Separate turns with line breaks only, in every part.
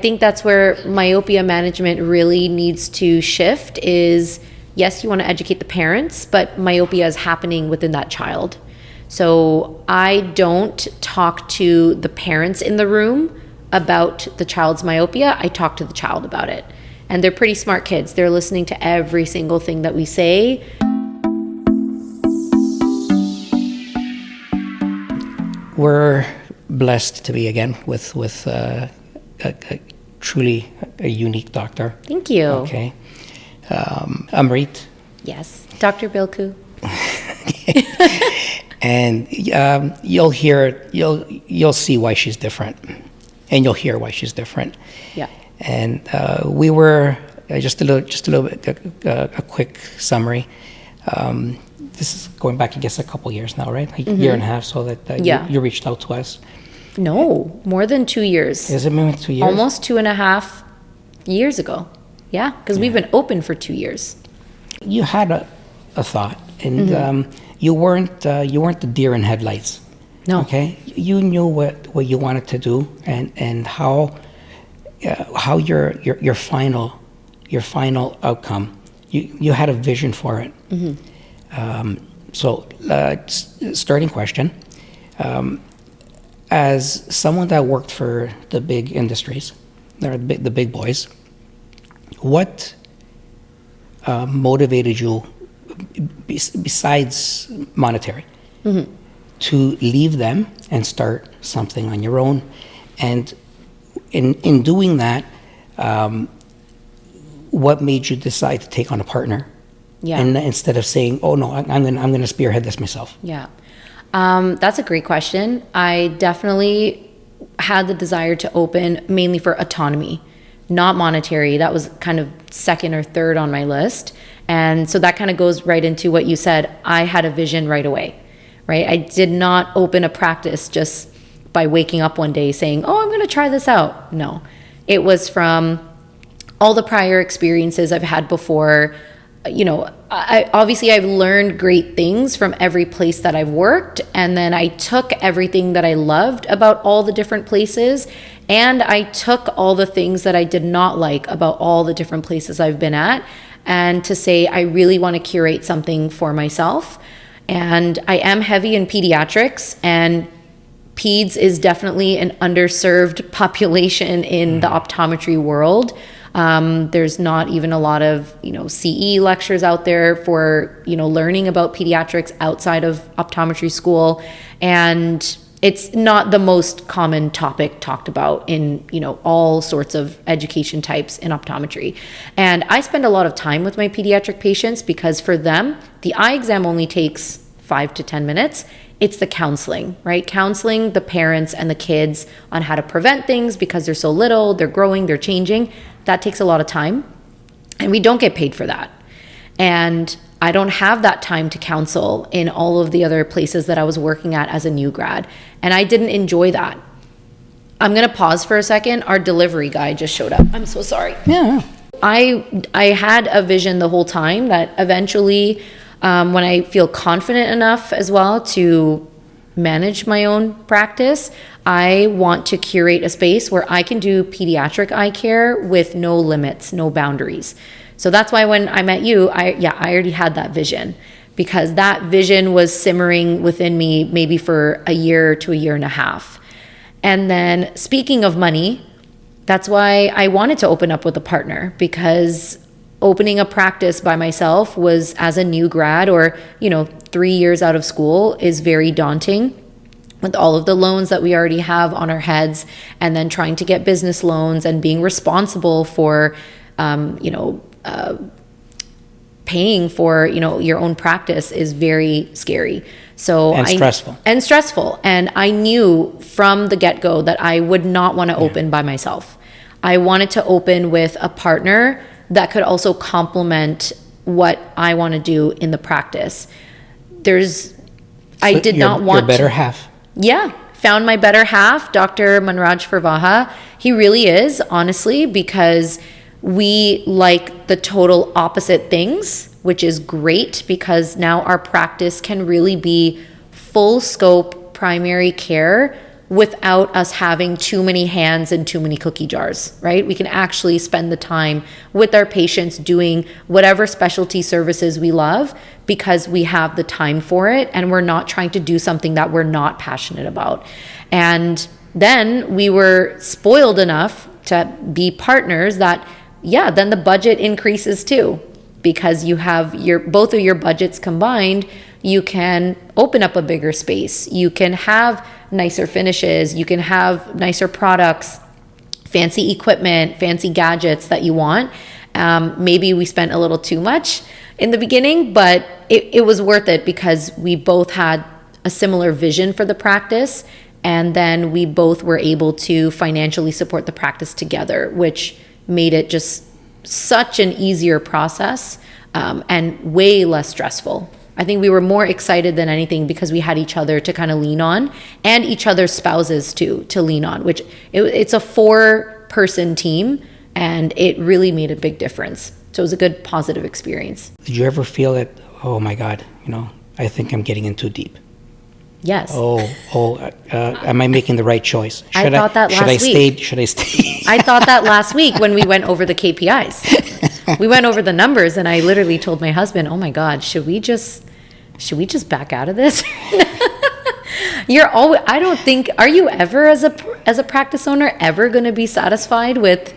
I think that's where myopia management really needs to shift is, yes, you want to educate the parents, but myopia is happening within that child. So I don't talk to the parents in the room about the child's myopia. I talk to the child about it. And they're pretty smart kids. They're listening to every single thing that we say.
We're blessed to be again with truly a unique doctor.
Thank you.
Okay. Amrit.
Yes. Dr. Bilkhu.
And you'll see why she's different, and you'll hear why she's different.
Yeah.
And we were just a little bit a quick summary. This is going back, I guess, a couple years now, right? A year and a half, so that you reached out to us.
No, more than 2 years.
Has it been 2 years?
Almost 2.5 years ago. Yeah, because we've been open for 2 years.
You had a thought, and you weren't the deer in headlights.
No.
Okay, you knew what you wanted to do, and how your final outcome. You had a vision for it. So, starting question. As someone that worked for the big industries, the big boys, what motivated you, besides monetary, to leave them and start something on your own? And in doing that, what made you decide to take on a partner?
Yeah.
And instead of saying, "Oh no, I'm gonna spearhead this myself."
Yeah. That's a great question. I definitely had the desire to open mainly for autonomy, not monetary. That was kind of second or third on my list. And so that kind of goes right into what you said. I had a vision right away, right? I did not open a practice just by waking up one day saying, "Oh, I'm going to try this out." No, it was from all the prior experiences I've had before. You know, I've learned great things from every place that I've worked, and then I took everything that I loved about all the different places, and I took all the things that I did not like about all the different places I've been at, and to say I really want to curate something for myself. And I am heavy in pediatrics, and peds is definitely an underserved population in the optometry world. There's not even a lot of, CE lectures out there for, learning about pediatrics outside of optometry school. And it's not the most common topic talked about in, all sorts of education types in optometry. And I spend a lot of time with my pediatric patients because for them, the eye exam only takes 5 to 10 minutes. It's the counseling, right? Counseling the parents and the kids on how to prevent things because they're so little, they're growing, they're changing. That takes a lot of time, and we don't get paid for that. And I don't have that time to counsel in all of the other places that I was working at as a new grad, and I didn't enjoy that. I'm going to pause for a second. Our delivery guy just showed up. I'm so sorry.
Yeah.
I had a vision the whole time that eventually, when I feel confident enough as well to manage my own practice, I want to curate a space where I can do pediatric eye care with no limits, no boundaries. So that's why when I met you, I already had that vision, because that vision was simmering within me maybe for a year to a year and a half. And then speaking of money, that's why I wanted to open up with a partner, because opening a practice by myself was, as a new grad or 3 years out of school, is very daunting with all of the loans that we already have on our heads, and then trying to get business loans and being responsible for paying for your own practice is very scary. Stressful. And I knew from the get-go that I would not want to open by myself. I wanted to open with a partner that could also complement what I want to do in the practice. I did not want
your better half.
Yeah, found my better half, Dr. Manraj Farvaha. He really is, honestly, because we like the total opposite things, which is great, because now our practice can really be full scope primary care without us having too many hands and too many cookie jars, right? We can actually spend the time with our patients doing whatever specialty services we love because we have the time for it and we're not trying to do something that we're not passionate about. And then we were spoiled enough to be partners that, yeah, then the budget increases too, because you have both of your budgets combined. You can open up a bigger space. You can have nicer finishes. You can have nicer products, fancy equipment, fancy gadgets that you want. Maybe we spent a little too much in the beginning, but it was worth it because we both had a similar vision for the practice. And then we both were able to financially support the practice together, which made it just such an easier process and way less stressful. I think we were more excited than anything because we had each other to kind of lean on and each other's spouses too, to lean on, which it's a 4-person team and it really made a big difference. So it was a good positive experience.
Did you ever feel that, oh my God, I think I'm getting in too deep?
Yes.
Am I making the right choice?
I thought that last week.
Should I stay?
I thought that last week when we went over the KPIs. We went over the numbers and I literally told my husband, oh my God, should we just back out of this? Are you ever as a practice owner ever going to be satisfied with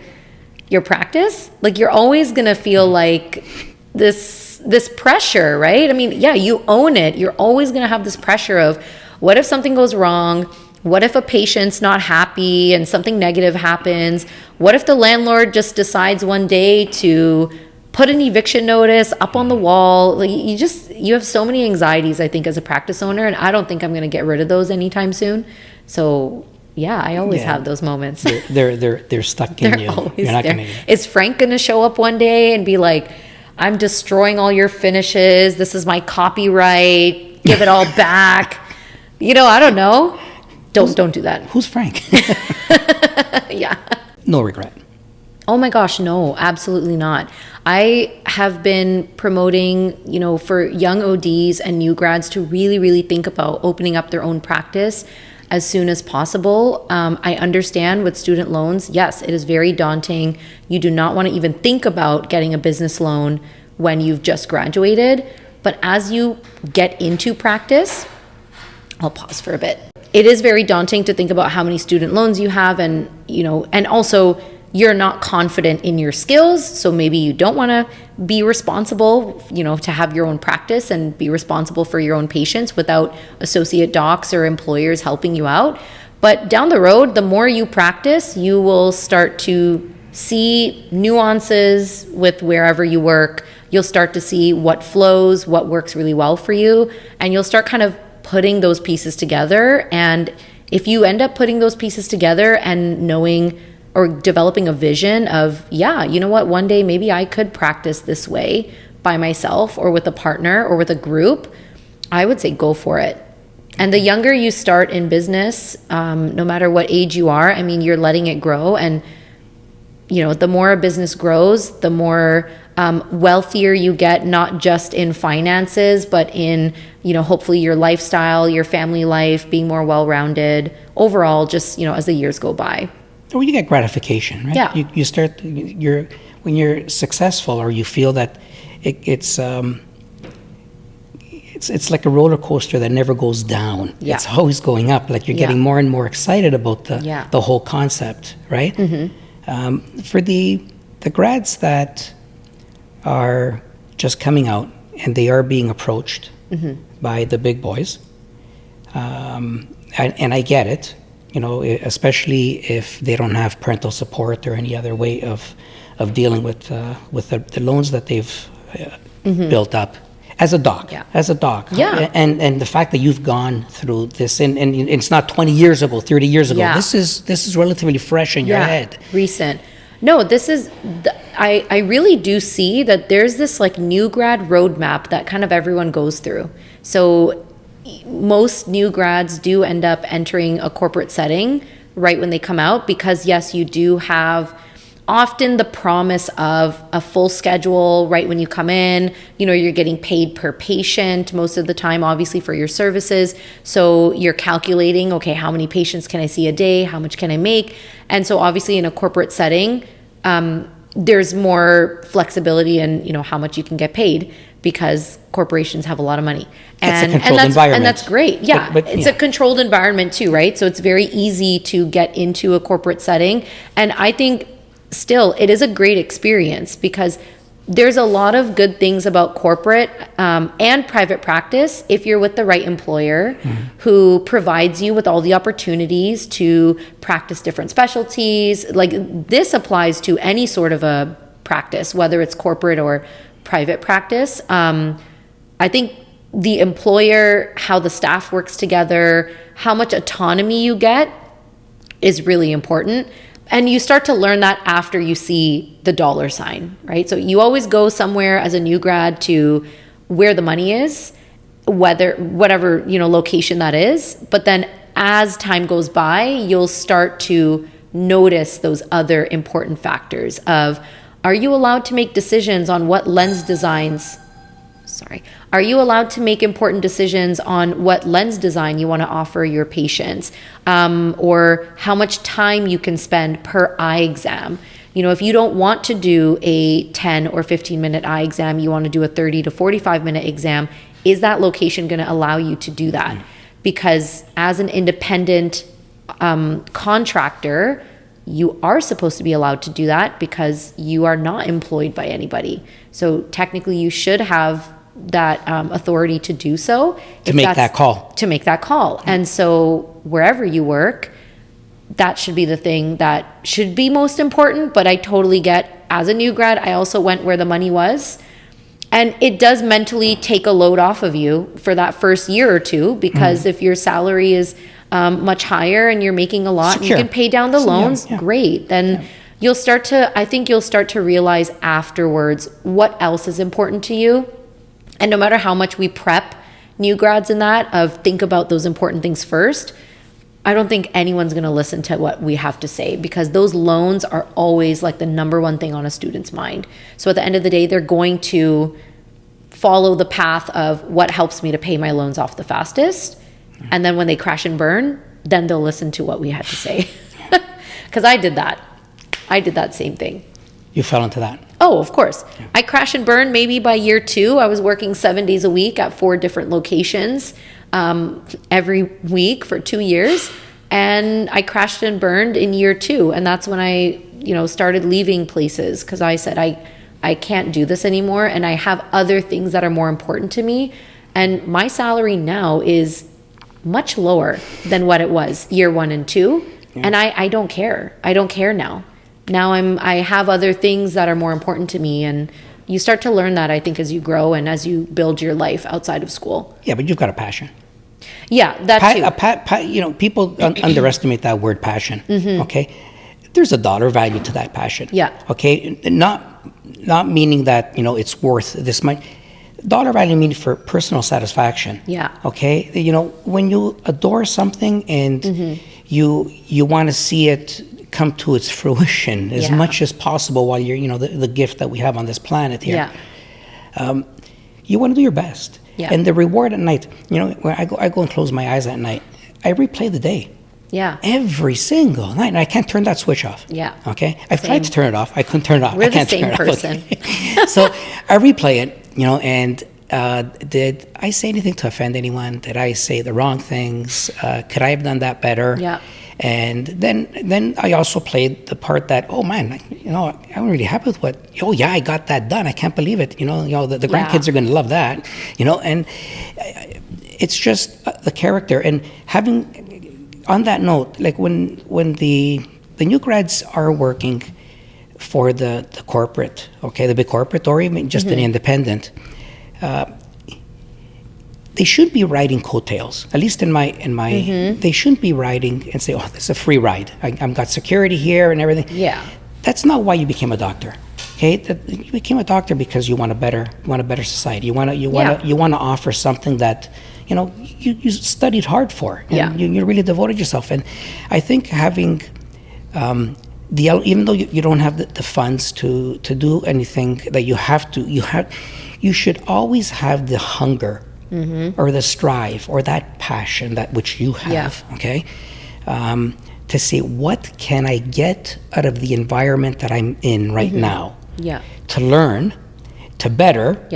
your practice? Like you're always going to feel like this pressure, right? I mean, yeah, you own it. You're always going to have this pressure of what if something goes wrong? What if a patient's not happy and something negative happens? What if the landlord just decides one day to put an eviction notice up on the wall? Like you have so many anxieties, I think, as a practice owner, and I don't think I'm going to get rid of those anytime soon. So yeah, I always have those moments.
They're stuck in you. You're not
there. Is Frank going to show up one day and be like, I'm destroying all your finishes. This is my copyright. Give it all back. I don't know. Don't do that.
Who's Frank?
Yeah.
No regret.
Oh my gosh, no, absolutely not. I have been promoting, for young ODs and new grads to really, really think about opening up their own practice as soon as possible. I understand with student loans, yes, it is very daunting. You do not want to even think about getting a business loan when you've just graduated. But as you get into practice, I'll pause for a bit. It is very daunting to think about how many student loans you have and also you're not confident in your skills. So maybe you don't want to be responsible, to have your own practice and be responsible for your own patients without associate docs or employers helping you out. But down the road, the more you practice, you will start to see nuances with wherever you work. You'll start to see what flows, what works really well for you, and you'll start kind of putting those pieces together. And if you end up putting those pieces together and knowing or developing a vision of, one day maybe I could practice this way by myself or with a partner or with a group, I would say go for it. And the younger you start in business, no matter what age you are, you're letting it grow. And, the more a business grows, the more wealthier you get, not just in finances, but in, hopefully your lifestyle, your family life, being more well-rounded overall, just, as the years go by.
Or you get gratification, right?
Yeah.
You start, when you're successful or you feel that it's like a roller coaster that never goes down.
Yeah.
It's always going up. Like you're getting more and more excited about the whole concept, right?
Mm-hmm.
For the grads that are just coming out and they are being approached by the big boys, and I get it, especially if they don't have parental support or any other way of dealing with the loans that they've built up. As a doc.
Yeah.
And the fact that you've gone through this, and it's not 20 years ago, 30 years ago.
Yeah.
This is relatively fresh in your head.
Recent. No, this is, I really do see that there's this like new grad roadmap that kind of everyone goes through. So most new grads do end up entering a corporate setting right when they come out because yes, you do have often the promise of a full schedule right when you come in. You're getting paid per patient most of the time, obviously, for your services. So you're calculating, okay, how many patients can I see a day? How much can I make? And so obviously in a corporate setting, there's more flexibility in, how much you can get paid, because corporations have a lot of money.
And
that's great. Yeah. But it's a controlled environment too, right? So it's very easy to get into a corporate setting. And I think still it is a great experience, because there's a lot of good things about corporate and private practice if you're with the right employer who provides you with all the opportunities to practice different specialties. Like, this applies to any sort of a practice, whether it's corporate or private practice. I think the employer, how the staff works together, how much autonomy you get is really important. And you start to learn that after you see the dollar sign, right? So you always go somewhere as a new grad to where the money is, whatever, location that is. But then as time goes by, you'll start to notice those other important factors of, are you allowed to make decisions on what lens designs? Are you allowed to make important decisions on what lens design you want to offer your patients, or how much time you can spend per eye exam? If you don't want to do a 10 or 15-minute eye exam, you want to do a 30 to 45-minute exam, is that location going to allow you to do that? Because as an independent contractor, you are supposed to be allowed to do that, because you are not employed by anybody. So technically you should have that authority to do so.
To make that call.
And so wherever you work, that should be the thing that should be most important. But I totally get, as a new grad, I also went where the money was. And it does mentally take a load off of you for that first year or two, because if your salary is much higher and you're making a lot, and you can pay down the loans, great. Then you'll start to realize afterwards what else is important to you. And no matter how much we prep new grads in that, of think about those important things first, I don't think anyone's going to listen to what we have to say, because those loans are always like the number one thing on a student's mind. So at the end of the day, they're going to follow the path of what helps me to pay my loans off the fastest. And then when they crash and burn, then they'll listen to what we had to say. Because I did that. I did that same thing.
You fell into that?
Oh, of course. Yeah. I crash and burn maybe by year 2. I was working 7 days a week at 4 different locations every week for 2 years. And I crashed and burned in year 2. And that's when I, started leaving places, because I said, I can't do this anymore. And I have other things that are more important to me. And my salary now is much lower than what it was year 1 and 2. Yeah. And I don't care. I don't care now. Now I have other things that are more important to me, and you start to learn that, I think, as you grow and as you build your life outside of school.
Yeah, but you've got a passion.
Yeah, that too.
People underestimate that word passion. Okay, there's a dollar value to that passion.
Yeah.
Okay, not meaning that it's worth this much. Dollar value means for personal satisfaction.
Yeah.
Okay, when you adore something and you want to see it come to its fruition as much as possible while you're, the gift that we have on this planet here. Yeah. You want to do your best. Yeah. And the reward at night, when I go and close my eyes at night, I replay the day.
Yeah.
Every single night. And I can't turn that switch off.
Yeah.
Okay? I've tried to turn it off. I couldn't turn it off.
We're the same person.
Okay. So I replay it, and did I say anything to offend anyone? Did I say the wrong things? Could I have done that better?
Yeah.
And then I also played the part that, oh man, I'm really happy with what, I got that done. I can't believe it. The grandkids are going to love that, and it's just the character. And having, on that note, like when the new grads are working for the corporate, okay, the big corporate, or even just an independent, they should be riding coattails. At least in my, they shouldn't be riding and say, "Oh, this is a free ride. I've got security here and everything."
Yeah,
that's not why you became a doctor. Okay, you became a doctor because you want a better society. You want to offer something that you studied hard for, and you really devoted yourself. And I think having even though you don't have the funds to do anything that you should always have the hunger or the strive or that passion that which you have, okay? To say, what can I get out of the environment that I'm in right now?
Yeah.
To learn, to better,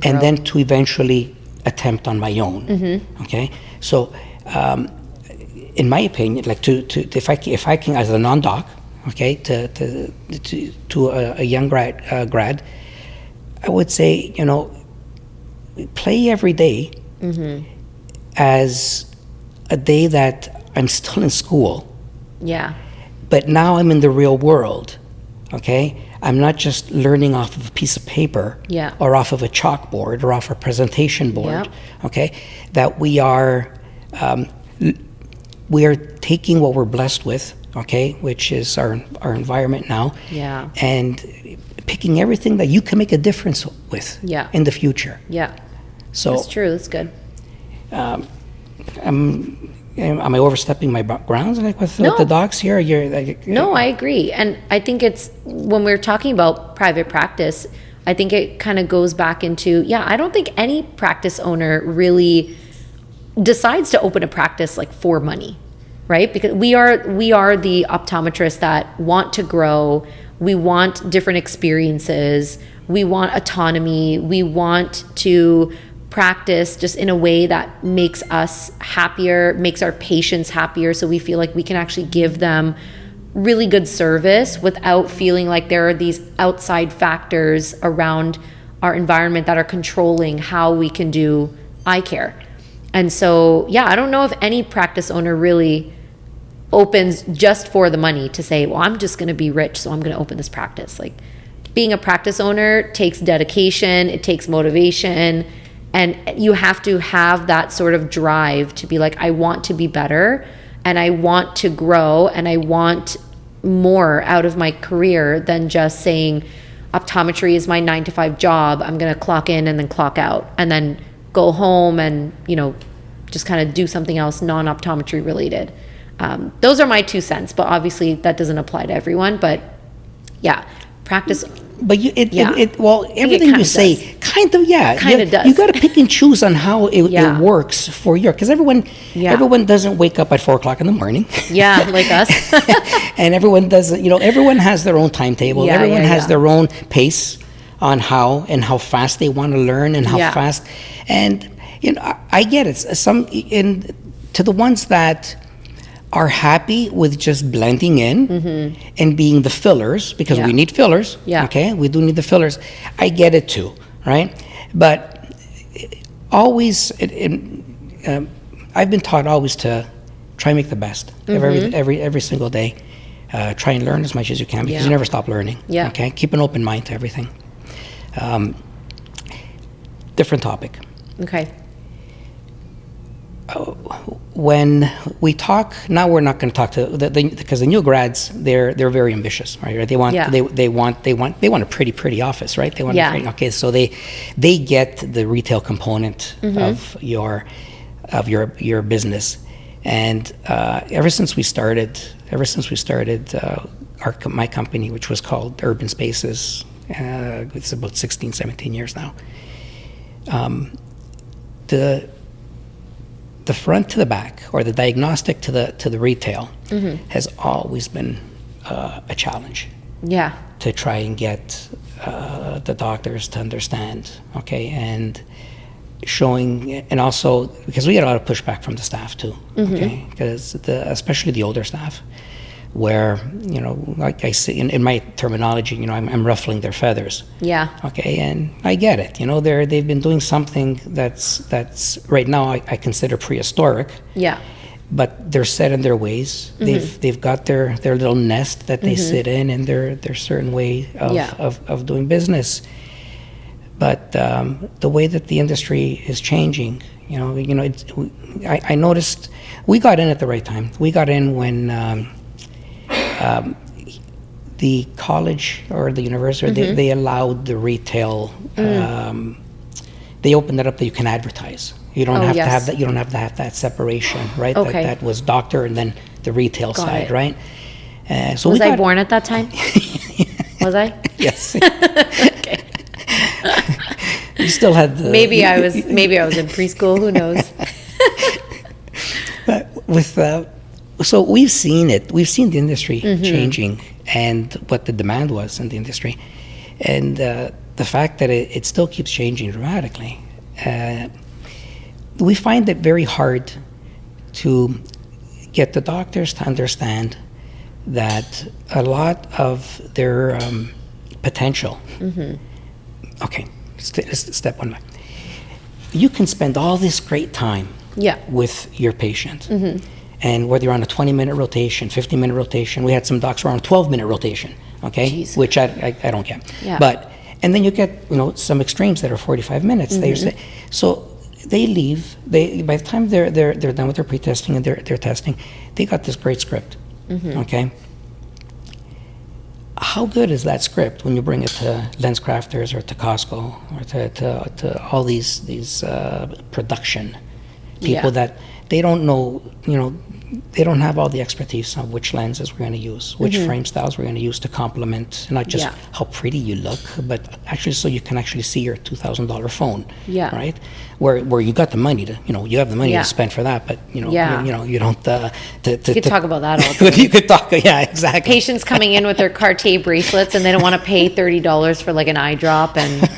And
then to eventually attempt on my own, okay? So, in my opinion, like if I can, as a non-doc, okay, to a young grad, I would say, play every day as a day that I'm still in school.
Yeah.
But now I'm in the real world, okay? I'm not just learning off of a piece of paper or off of a chalkboard or off a presentation board, okay? That we are taking what we're blessed with, okay, which is our environment now, and picking everything that you can make a difference with in the future.
Yeah.
So
that's true. That's good.
Am I overstepping my grounds like with the docs here?
No, I agree. And I think it's, when we're talking about private practice, I think it kind of goes back into, I don't think any practice owner really decides to open a practice like for money, right? Because we are the optometrists that want to grow. We want different experiences. We want autonomy. We want to practice just in a way that makes us happier, makes our patients happier, so we feel like we can actually give them really good service without feeling like there are these outside factors around our environment that are controlling how we can do eye care. And so, I don't know if any practice owner really opens just for the money, to say, well, I'm just going to be rich, so I'm going to open this practice. Like, being a practice owner takes dedication, it takes motivation, and you have to have that sort of drive to be like, I want to be better, and I want to grow, and I want more out of my career than just saying optometry is my 9-to-5 job. I'm going to clock in and then clock out and then go home and, just kind of do something else non-optometry related. Those are my 2 cents, but obviously that doesn't apply to everyone. But practice.
But everything you say kind of
does.
You got to pick and choose on how it works for you, because everyone doesn't wake up at 4:00 in the morning.
Like us.
And everyone doesn't. Everyone has their own timetable. Everyone has their own pace on how fast they want to learn and how fast. And I get it. To the ones that are happy with just blending in and being the fillers, because we need fillers, okay? We do need the fillers. I get it too, right? But always, I've been taught always to try and make the best of every single day. Try and learn as much as you can, because you never stop learning, okay? Keep an open mind to everything. Different topic.
Okay.
When we talk now, we're not going to talk to because the new grads, they're very ambitious, right? They want a pretty office, right? They want okay, so they get the retail component of your business, and ever since we started my company, which was called Urban Spaces, it's about 16, 17 years now. The front to the back, or the diagnostic to the retail, has always been a challenge. To try and get the doctors to understand, okay, and showing, and also because we get a lot of pushback from the staff too, okay, because especially the older staff, where like I say in my terminology, I'm ruffling their feathers. Okay, and I get it. They've been doing something that's right now I consider prehistoric. But they're set in their ways. They've got their little nest that they sit in, and their certain way of doing business. But the way that the industry is changing, I noticed we got in at the right time. We got in when the college or the university, they allowed the retail. They opened it up that you can advertise. You don't have to have that. You don't have to have that separation, right?
Okay.
That was doctor and then the retail side, right? So
was I born at that time? Was I?
Yes.
Okay.
You still had the...
Maybe I was in preschool. Who knows?
But so we've seen it. We've seen the industry changing and what the demand was in the industry, and the fact that it still keeps changing dramatically. We find it very hard to get the doctors to understand that a lot of their potential. Okay, step one back. You can spend all this great time with your patient. And whether you're on a 20-minute rotation, 15-minute rotation, we had some docs who were on a 12-minute rotation, okay?
Jeez.
Which I don't get.
Yeah.
But, and then you get, some extremes that are 45 minutes. So they leave, by the time they're done with their pre-testing and their testing, they got this great script, okay? How good is that script when you bring it to lens crafters or to Costco or to all these production people that they don't know, they don't have all the expertise on which lenses we're going to use, which frame styles we're going to use to complement not just how pretty you look, but actually so you can actually see your $2,000 phone, right? Where you got the money to, you have the money to spend for that, but you don't. You could
talk about that all day.
You could talk, exactly.
Patients coming in with their Cartier bracelets and they don't want to pay $30 for like an eye drop, and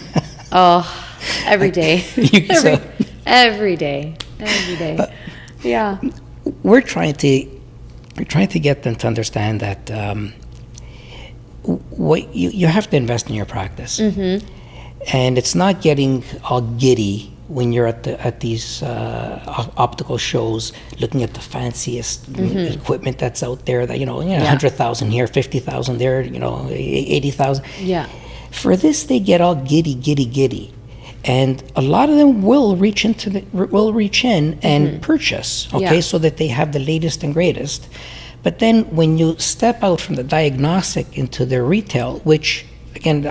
every day, every day.
We're trying to get them to understand that what you have to invest in your practice, and it's not getting all giddy when you're at these optical shows, looking at the fanciest equipment that's out there. That 100,000 here, 50,000 there, 80,000.
Yeah.
For this, they get all giddy. And a lot of them will reach in and purchase, so that they have the latest and greatest. But then when you step out from the diagnostic into their retail, which again,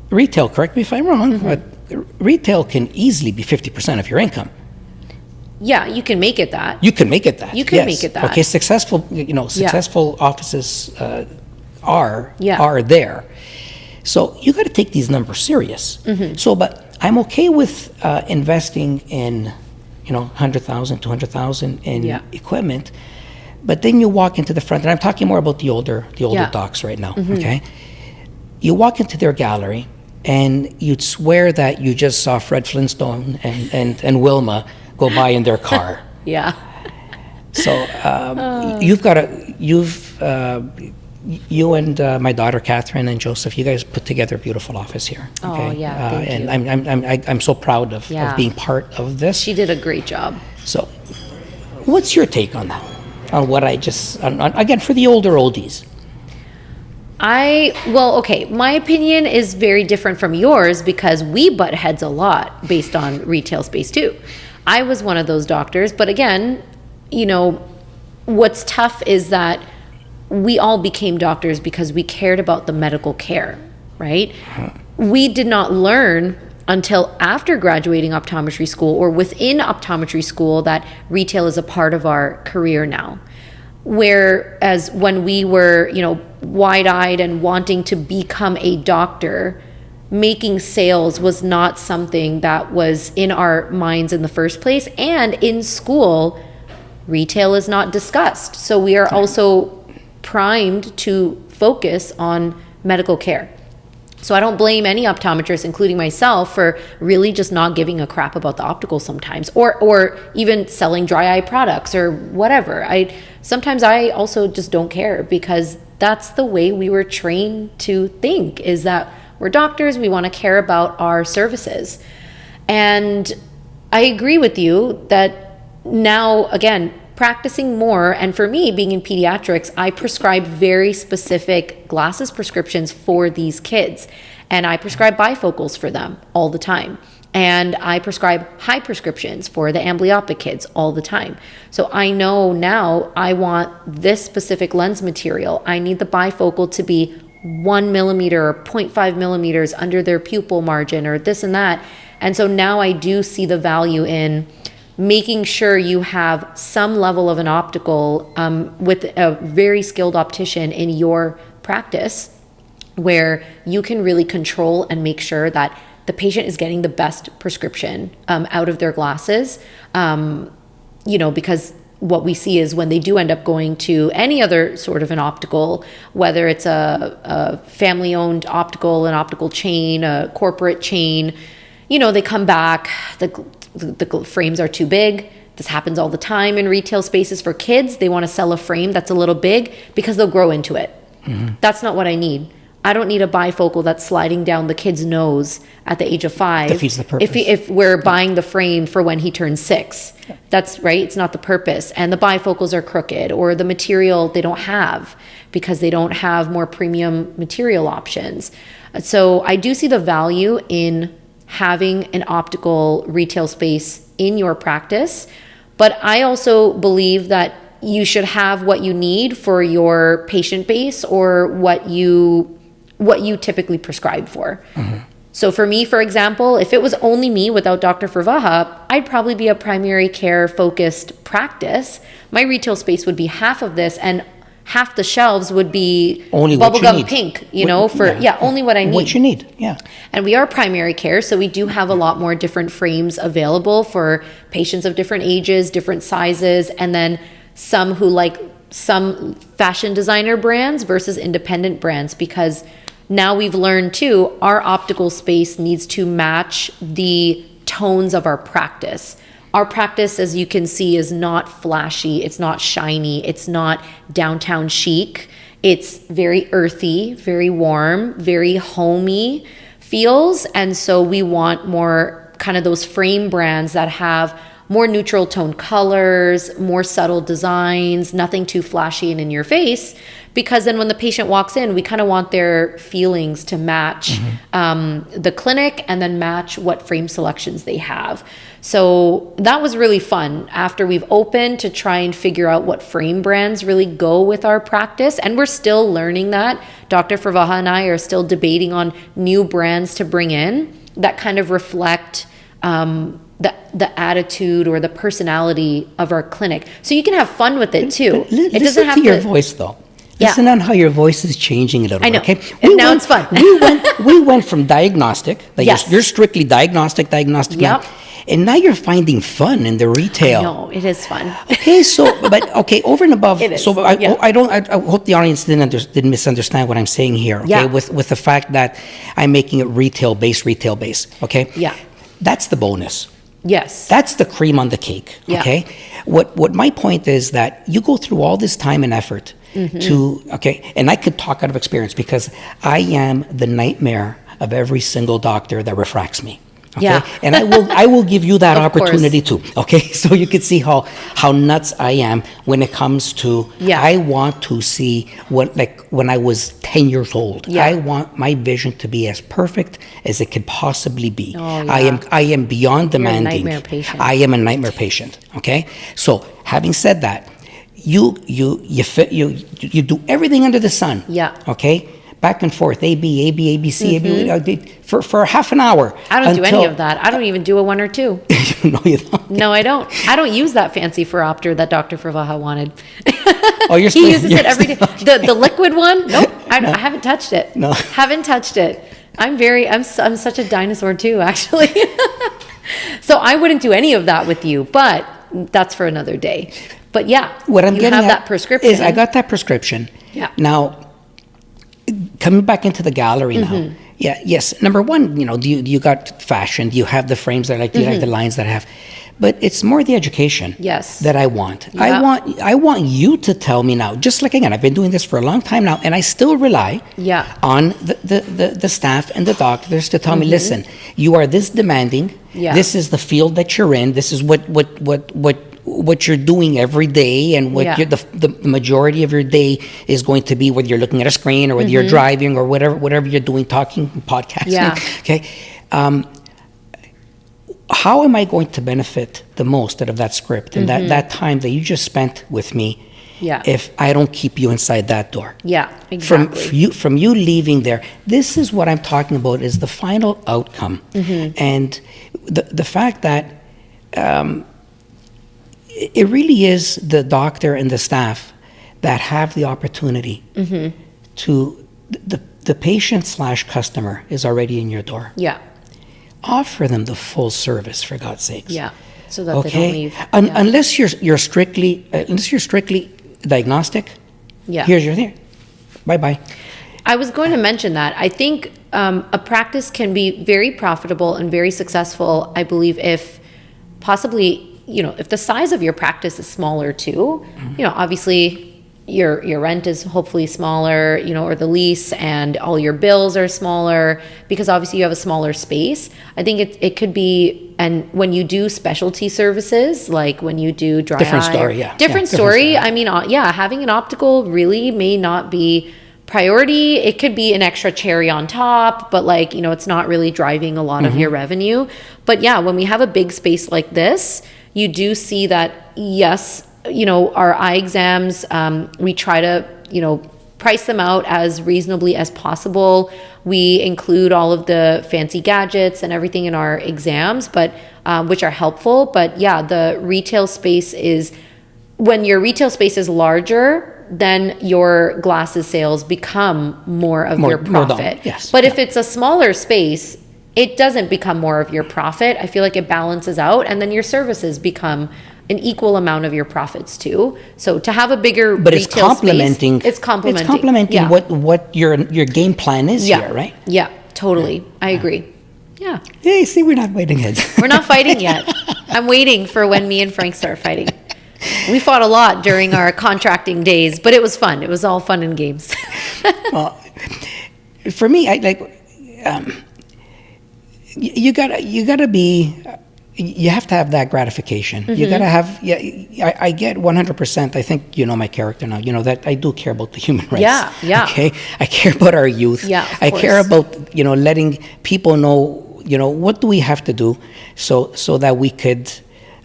retail, correct me if I'm wrong, but retail can easily be 50% of your income.
Yeah, you can make it that.
You can make it that.
Okay,
successful offices are there. So you got to take these numbers serious. So, but I'm okay with investing in, 100,000, 200,000 in equipment. But then you walk into the front, and I'm talking more about the older docs right now. Okay, you walk into their gallery, and you'd swear that you just saw Fred Flintstone and Wilma go by in their car. So you and my daughter Catherine and Joseph, you guys put together a beautiful office here. Okay?
Thank you.
And I'm so proud of being part of this.
She did a great job.
So, what's your take on that? On what I just again for the oldies?
My opinion is very different from yours because we butt heads a lot based on retail space too. I was one of those doctors, but again, what's tough is that we all became doctors because we cared about the medical care, right? We did not learn until after graduating optometry school or within optometry school that retail is a part of our career now. Whereas when we were, wide-eyed and wanting to become a doctor, making sales was not something that was in our minds in the first place. And in school, retail is not discussed. So we are also primed to focus on medical care. So I don't blame any optometrist, including myself, for really just not giving a crap about the optical sometimes, or even selling dry eye products or whatever. Sometimes I also just don't care because that's the way we were trained to think, is that we're doctors, we want to care about our services. And I agree with you that now, again, practicing more, and for me, being in pediatrics, I prescribe very specific glasses prescriptions for these kids. And I prescribe bifocals for them all the time. And I prescribe high prescriptions for the amblyopic kids all the time. So I know now I want this specific lens material. I need the bifocal to be 1 millimeter or 0.5 millimeters under their pupil margin or this and that. And so now I do see the value in making sure you have some level of an optical with a very skilled optician in your practice, where you can really control and make sure that the patient is getting the best prescription out of their glasses. Because what we see is when they do end up going to any other sort of an optical, whether it's a family-owned optical, an optical chain, a corporate chain, they come back, the frames are too big. This happens all the time in retail spaces for kids. They want to sell a frame that's a little big because they'll grow into it. That's not what I need. I don't need a bifocal that's sliding down the kid's nose at the age of 5.
Defeats the purpose.
If we're buying the frame for when he turns 6. That's right. It's not the purpose. And the bifocals are crooked, or the material they don't have because they don't have more premium material options. So I do see the value in having an optical retail space in your practice. But I also believe that you should have what you need for your patient base, or what you typically prescribe for. So for me, for example, if it was only me without Dr. Farvaha, I'd probably be a primary care focused practice. My retail space would be half of this, and half the shelves would be
only
bubblegum pink, only what I need.
What you need, yeah.
And we are primary care, so we do have a lot more different frames available for patients of different ages, different sizes, and then some who like some fashion designer brands versus independent brands, because now we've learned too, our optical space needs to match the tones of our practice. Our practice, as you can see, is not flashy, it's not shiny, it's not downtown chic. It's very earthy, very warm, very homey feels. And so we want more kind of those frame brands that have more neutral tone colors, more subtle designs, nothing too flashy and in your face, because then when the patient walks in, we kind of want their feelings to match the clinic and then match what frame selections they have. So that was really fun after we've opened to try and figure out what frame brands really go with our practice. And we're still learning that. Dr. Farvaha and I are still debating on new brands to bring in that kind of reflect the attitude or the personality of our clinic, so you can have fun with it too.
It doesn't have to your voice though. Listen on how your voice is changing a little bit.
I know.
Okay,
Now it's fun.
we went from diagnostic. You're strictly diagnostic now, and now you're finding fun in the retail.
No, it is fun.
Okay, over and above.
It is.
So I hope the audience didn't misunderstand what I'm saying here. Okay, with the fact that I'm making it retail based. Okay.
Yeah.
That's the bonus.
Yes.
That's the cream on the cake. Okay. What my point is that you go through all this time and effort and I could talk out of experience because I am the nightmare of every single doctor that refracts me. Okay?
Yeah.
And I will give you that opportunity too. Okay. So you can see how nuts I am when it comes to, I want to see when I was 10 years old. I want my vision to be as perfect as it could possibly be.
Oh, yeah.
I am beyond demanding.
You're a nightmare patient.
I am a nightmare patient. Okay. So having said that, you do everything under the sun.
Yeah.
Okay. Back and forth, A, B, C, A, B, for half an hour.
I don't do any of that. I don't even do a 1 or 2.
No, you don't.
No, I don't. I don't use that fancy phoropter that Dr. Farvaha wanted.
Oh, you're
He uses it every day. The liquid one? Nope. I haven't touched it.
No.
Haven't touched it. I'm such a dinosaur too, actually. So I wouldn't do any of that with you, but that's for another day. But yeah,
what I'm getting
have
at
that prescription.
is I got that prescription.
Yeah.
Now, coming back into the gallery now. Yeah. Yes. Number one, you got fashion. You have the frames that you like the lines that I have, but it's more the education.
Yes.
That I want.
Yeah.
I want you to tell me now. Just like again, I've been doing this for a long time now, and I still rely. On the staff and the doctors to tell me, listen, you are this demanding.
Yeah.
This is the field that you're in. This is what you're doing every day, and what the majority of your day is going to be, whether you're looking at a screen or whether you're driving or whatever you're doing, talking, podcasting.
Yeah.
Okay. How am I going to benefit the most out of that script and that time that you just spent with me?
Yeah.
If I don't keep you inside that door.
Yeah, exactly.
From you leaving there, this is what I'm talking about, is the final outcome. And the fact that it really is the doctor and the staff that have the opportunity to, the patient / customer is already in your door.
Yeah.
Offer them the full service, for God's sakes.
Yeah. So that they don't leave.
Unless you're strictly diagnostic.
Yeah.
Here's your thing. Bye-bye.
I was going to mention that. I think a practice can be very profitable and very successful, I believe, if possibly, if the size of your practice is smaller too, obviously your rent is hopefully smaller, or the lease, and all your bills are smaller because obviously you have a smaller space. I think it could be, and when you do specialty services, like when you do dry
different
eye,
story, yeah.
different story. I mean, having an optical really may not be priority. It could be an extra cherry on top, but it's not really driving a lot of your revenue. But yeah, when we have a big space like this, you do see that, yes, our eye exams, we try to, price them out as reasonably as possible. We include all of the fancy gadgets and everything in our exams, but which are helpful. But yeah, the retail space is, when your retail space is larger, then your glasses sales become more of your profit.
Yes.
But if it's a smaller space, it doesn't become more of your profit. I feel like it balances out, and then your services become an equal amount of your profits too. So to have a bigger retail
it's complementing.
space, it's complementing.
Yeah. what your game plan is here, right?
Yeah, totally. I agree. Yeah.
Hey, see, we're not fighting heads.
We're not fighting yet. I'm waiting for when me and Frank start fighting. We fought a lot during our contracting days, but it was fun. It was all fun and games.
Well, for me, you gotta be. You have to have that gratification. You gotta have. Yeah, I get 100%. I think my character now. That I do care about the human race.
Yeah.
Okay, I care about our youth.
Yeah,
I care about letting people know. What do we have to do so that we could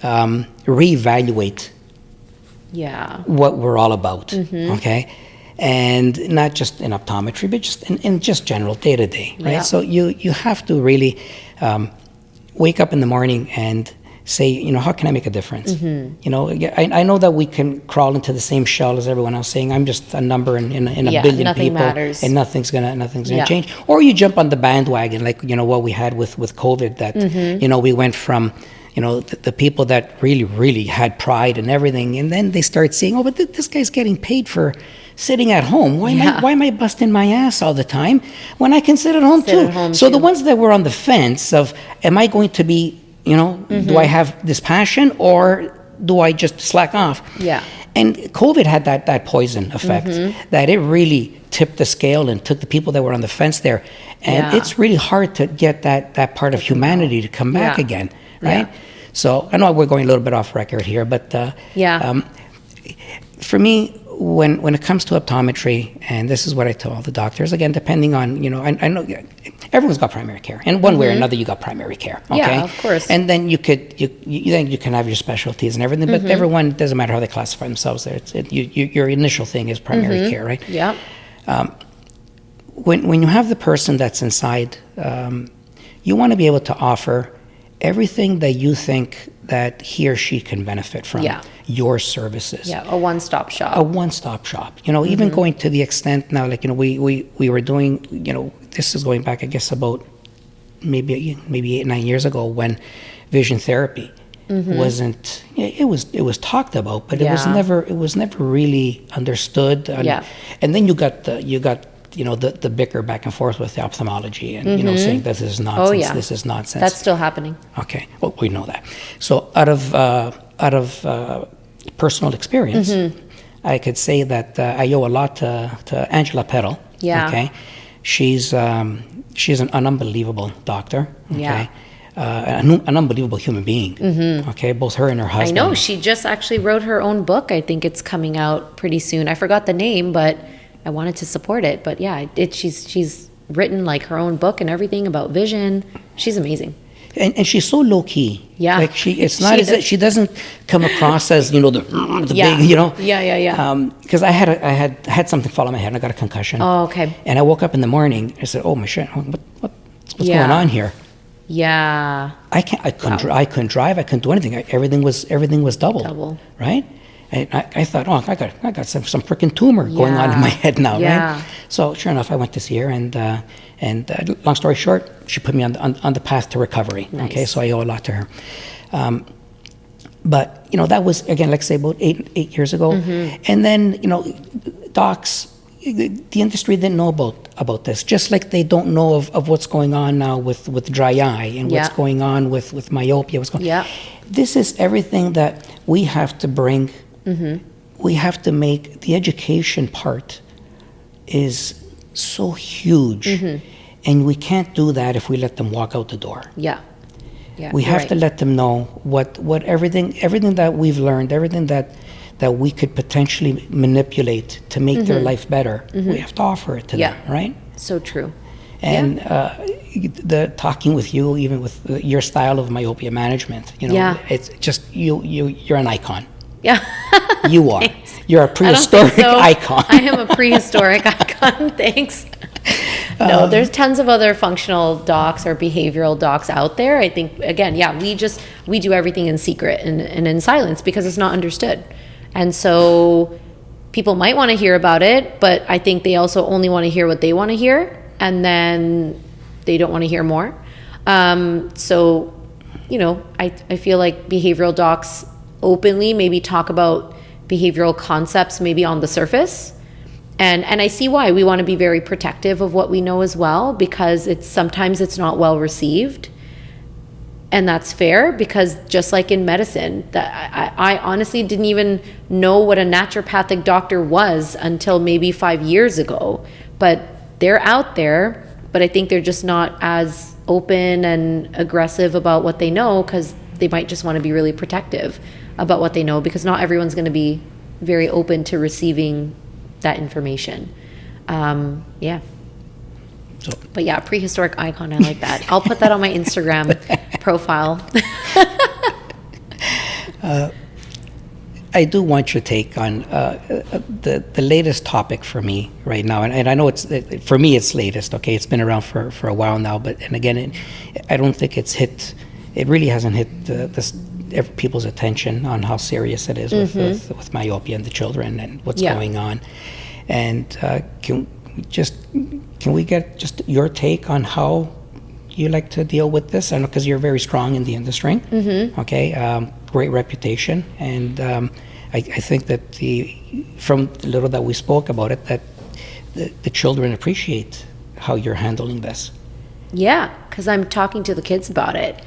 reevaluate.
Yeah.
What we're all about. Okay. And not just in optometry, but just in just general day to day, right?
Yeah.
So you have to really wake up in the morning and say, how can I make a difference? I know that we can crawl into the same shell as everyone else, saying I'm just a number in a billion
nothing
people,
matters.
and nothing's gonna change. Or you jump on the bandwagon, like what we had with COVID. That we went from the people that really, really had pride and everything, and then they start seeing, but this guy's getting paid for sitting at home. Why am I busting my ass all the time when I can sit at home too? So the ones that were on the fence of, am I going to be, do I have this passion or do I just slack off?
Yeah.
And COVID had that poison effect, that it really tipped the scale and took the people that were on the fence there. And it's really hard to get that part of humanity to come back again. Right? Yeah. So I know we're going a little bit off record here, but for me, when it comes to optometry, and this is what I tell all the doctors, again, depending on, I know everyone's got primary care, and one way or another, you got primary care. Okay?
Yeah, of course.
And then you can have your specialties and everything, but everyone, doesn't matter how they classify themselves there. Your initial thing is primary care, right?
Yeah.
When you have the person that's inside, you want to be able to offer everything that you think that he or she can benefit from your services.
Yeah, a one-stop shop.
A one-stop shop. Even going to the extent now, we were doing, this is going back, I guess, about maybe 8-9 years ago, when vision therapy wasn't. It was talked about, but it was never really understood. And then you got the bicker back and forth with the ophthalmology and, saying this is nonsense, this is nonsense.
That's still happening.
Okay, well, we know that. So out of personal experience, I could say that I owe a lot to Angela Peddle.
Yeah.
Okay, she's an unbelievable doctor. Okay. An unbelievable human being. Okay, both her and her husband.
I know, she just actually wrote her own book. I think it's coming out pretty soon. I forgot the name, but I wanted to support it. But yeah, she's written her own book and everything about vision. She's amazing.
And she's so low key.
Yeah.
It's not as if she doesn't come across as the big,
Yeah.
Because I had something fall on my head and I got a concussion.
Oh, okay.
And I woke up in the morning. I said, "Oh my shit, what's going on here?"
Yeah.
I couldn't drive. I couldn't do anything. Everything was double. Right? And I thought, oh, I got some freaking tumor going on in my head now, right? So sure enough, I went to see her, and long story short, she put me on the path to recovery.
Nice.
Okay, so I owe a lot to her. But that was, again, like I say, about eight years ago. And then docs, the industry didn't know about this, just like they don't know of what's going on now with dry eye and what's going on with myopia. This is everything that we have to bring. We have to make the education part is so huge, and we can't do that if we let them walk out the door. We have to let them know what everything that we've learned, everything that we could potentially manipulate to make their life better. We have to offer it to them, right?
So true.
And the talking with you, even with your style of myopia management, it's just you're an icon. You are.
Thanks.
You're a prehistoric icon.
I am a prehistoric icon. Thanks. No, there's tons of other functional docs or behavioral docs out there. I think, again, we do everything in secret and in silence because it's not understood. And so people might want to hear about it, but I think they also only want to hear what they want to hear, and then they don't want to hear more. So, I feel like behavioral docs openly maybe talk about behavioral concepts maybe on the surface. And I see why. We want to be very protective of what we know as well, because sometimes it's not well received. And that's fair, because just like in medicine, I honestly didn't even know what a naturopathic doctor was until maybe 5 years ago. But they're out there, but I think they're just not as open and aggressive about what they know, because they might just want to be really protective about what they know, because not everyone's going to be very open to receiving that information. But yeah, prehistoric icon, I like that. I'll put that on my Instagram profile.
I do want your take on the latest topic for me right now, and I know for me it's latest. Okay, it's been around for a while now, but I don't think it really hasn't hit people's attention on how serious it is with myopia in the children and what's going on. And can we get just your take on how you like to deal with this? I know, because you're very strong in the industry. Okay, great reputation, and I think that from the little that we spoke about it, that the children appreciate how you're handling this. Yeah,
because I'm talking to the kids about it.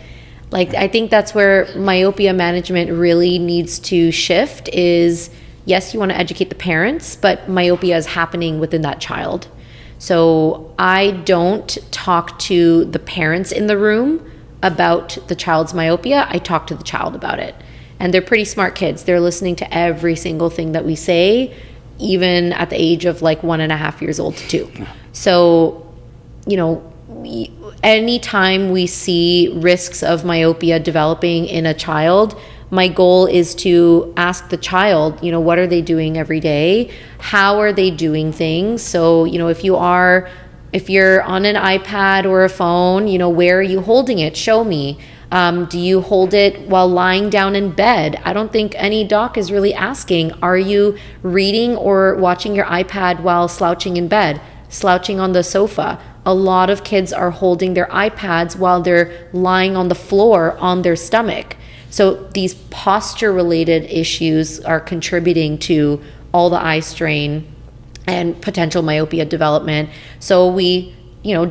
I think that's where myopia management really needs to shift is, yes, you want to educate the parents, but myopia is happening within that child. So I don't talk to the parents in the room about the child's myopia. I talk to the child about it. And they're pretty smart kids. They're listening to every single thing that we say, even at the age of 1.5 years old to 2. So, anytime we see risks of myopia developing in a child, my goal is to ask the child, what are they doing every day? How are they doing things? So, if you're on an iPad or a phone, where are you holding it? Show me. Do you hold it while lying down in bed? I don't think any doc is really asking, are you reading or watching your iPad while slouching in bed, slouching on the sofa? A lot of kids are holding their iPads while they're lying on the floor on their stomach. So these posture-related issues are contributing to all the eye strain and potential myopia development. So we,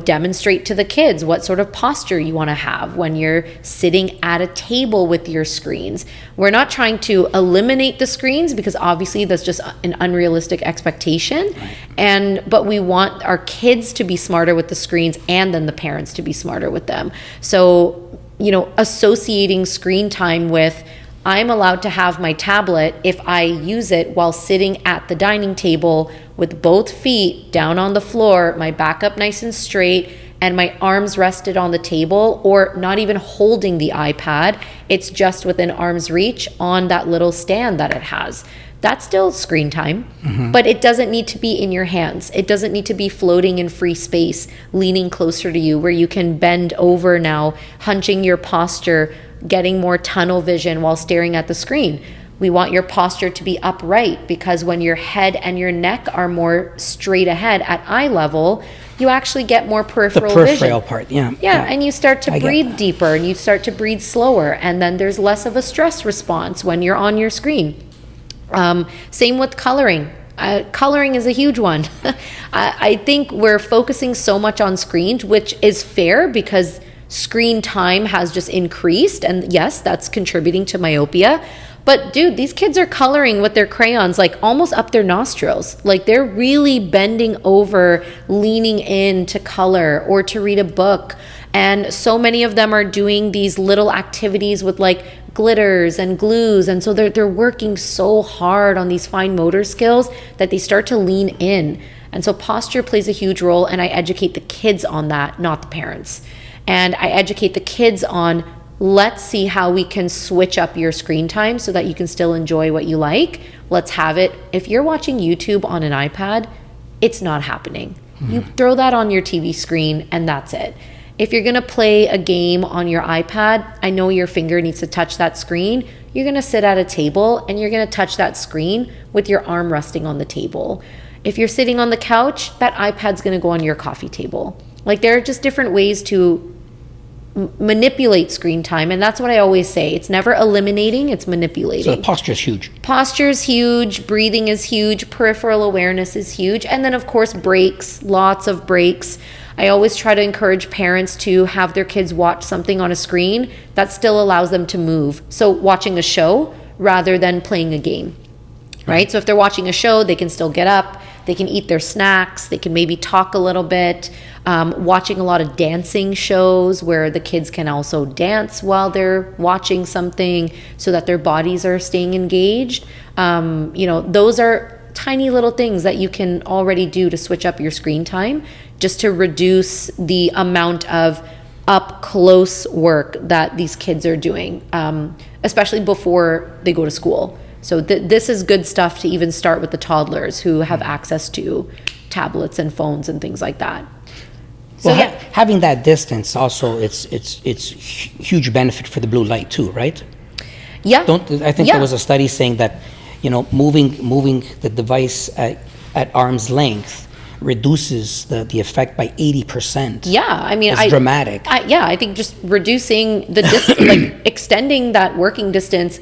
demonstrate to the kids what sort of posture you want to have when you're sitting at a table with your screens. We're not trying to eliminate the screens, because obviously that's just an unrealistic expectation. But we want our kids to be smarter with the screens, and then the parents to be smarter with them. So, associating screen time with, I'm allowed to have my tablet if I use it while sitting at the dining table with both feet down on the floor, my back up nice and straight, and my arms rested on the table, or not even holding the iPad. It's just within arm's reach on that little stand that it has. that's still screen time, but it doesn't need to be in your hands. It doesn't need to be floating in free space, leaning closer to you, where you can bend over now, hunching your posture, getting more tunnel vision while staring at the screen. We want your posture to be upright, because when your head and your neck are more straight ahead at eye level, you actually get more peripheral vision.
The peripheral part, yeah.
Yeah, and you start to breathe deeper, and you start to breathe slower, and then there's less of a stress response when you're on your screen. Same with coloring. Coloring is a huge one. I think we're focusing so much on screens, which is fair because screen time has just increased, and yes, that's contributing to myopia. But dude, these kids are coloring with their crayons like almost up their nostrils. Like they're really bending over, leaning in to color or to read a book. And so many of them are doing these little activities with like glitters and glues. And so they're working so hard on these fine motor skills that they start to lean in. And so posture plays a huge role, and I educate the kids on that, not the parents. And I educate the kids on, let's see how we can switch up your screen time so that you can still enjoy what you like. Let's have it. If you're watching YouTube on an iPad, it's not happening. You throw that on your TV screen and that's it. If you're going to play a game on your iPad, I know your finger needs to touch that screen. You're going to sit at a table and you're going to touch that screen with your arm resting on the table. If you're sitting on the couch, that iPad's going to go on your coffee table. Like there are just different ways to manipulate screen time, and that's what I always say. It's never eliminating, it's manipulating.
So the posture is huge.
Posture is huge, breathing is huge, peripheral awareness is huge, and then of course breaks, lots of breaks. I always try to encourage parents to have their kids watch something on a screen that still allows them to move. So watching a show rather than playing a game, right? So if they're watching a show, they can still get up, they can eat their snacks, they can maybe talk a little bit. Watching a lot of dancing shows where the kids can also dance while they're watching something so that their bodies are staying engaged. Those are tiny little things that you can already do to switch up your screen time, just to reduce the amount of up close work that these kids are doing, especially before they go to school. So this is good stuff to even start with the toddlers who have access to tablets and phones and things like that. So
well, having that distance also, it's huge benefit for the blue light too, right?
Yeah.
I think there was a study saying that, moving the device at arm's length reduces the effect by 80%.
Yeah, I mean,
it's dramatic.
I think just reducing the distance, like extending that working distance,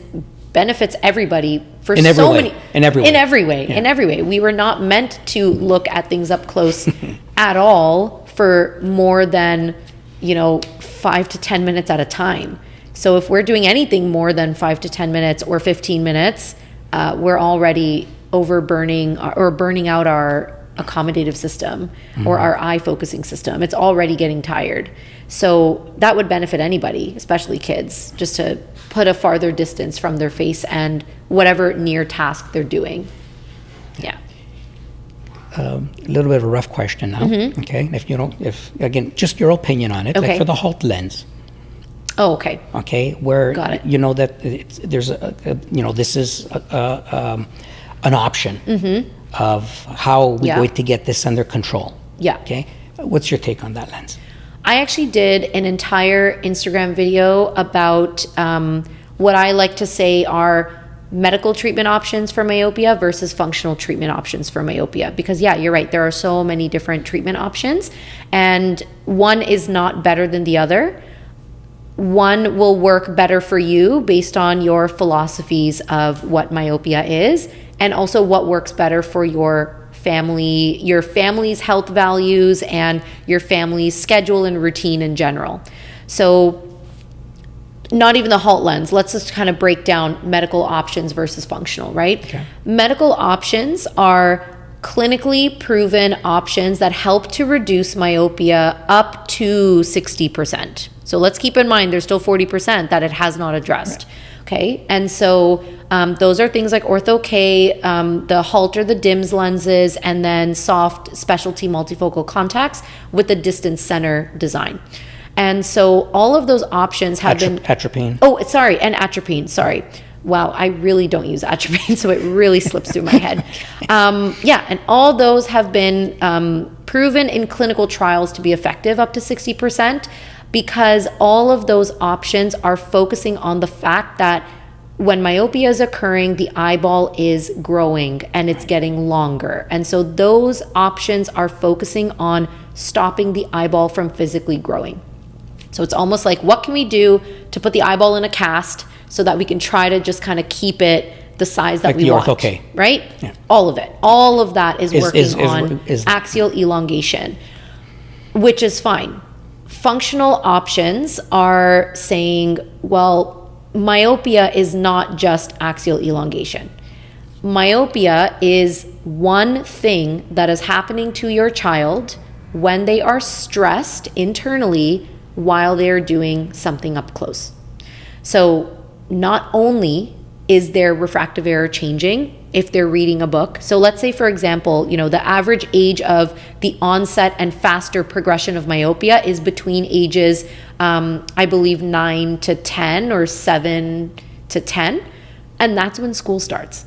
benefits everybody for
in
so
many. In every way.
We were not meant to look at things up close at all for more than 5 to 10 minutes at a time. So if we're doing anything more than 5 to 10 minutes or 15 minutes, we're already burning out our accommodative system or our eye focusing system. It's already getting tired. So that would benefit anybody, especially kids, just to put a farther distance from their face and whatever near task they're doing. Yeah.
A little bit of a rough question now. Okay. If again, just your opinion on it, like for the Halt lens.
Oh, okay.
Okay. Where
got it.
That there's this is an option of how we're going to get this under control.
Yeah.
Okay. What's your take on that lens?
I actually did an entire Instagram video about what I like to say are medical treatment options for myopia versus functional treatment options for myopia. Because you're right, there are so many different treatment options, and one is not better than the other. One will work better for you based on your philosophies of what myopia is, and also what works better for your family's health values and your family's schedule and routine in general. So not even the Halt lens. Let's just kind of break down medical options versus functional, right? Okay. Medical options are clinically proven options that help to reduce myopia up to 60%. So let's keep in mind there's still 40% that it has not addressed. Right. Okay, and so those are things like Ortho-K, the Halt or the DIMS lenses, and then soft specialty multifocal contacts with the distance center design. And so all of those options have been...
Atropine.
Oh, sorry, and atropine, sorry. Wow, I really don't use atropine, so it really slips through my head. And all those have been proven in clinical trials to be effective up to 60%, because all of those options are focusing on the fact that when myopia is occurring, the eyeball is growing and it's getting longer. And so those options are focusing on stopping the eyeball from physically growing. So it's almost like, what can we do to put the eyeball in a cast so that we can try to just kind of keep it the size that we want, right? Yeah. All of it. All of that is working on axial elongation, which is fine. Functional options are saying, well, myopia is not just axial elongation. Myopia is one thing that is happening to your child when they are stressed internally while they're doing something up close. So not only is their refractive error changing if they're reading a book. So let's say, for example, the average age of the onset and faster progression of myopia is between ages, I believe 9 to 10 or 7 to 10. And that's when school starts,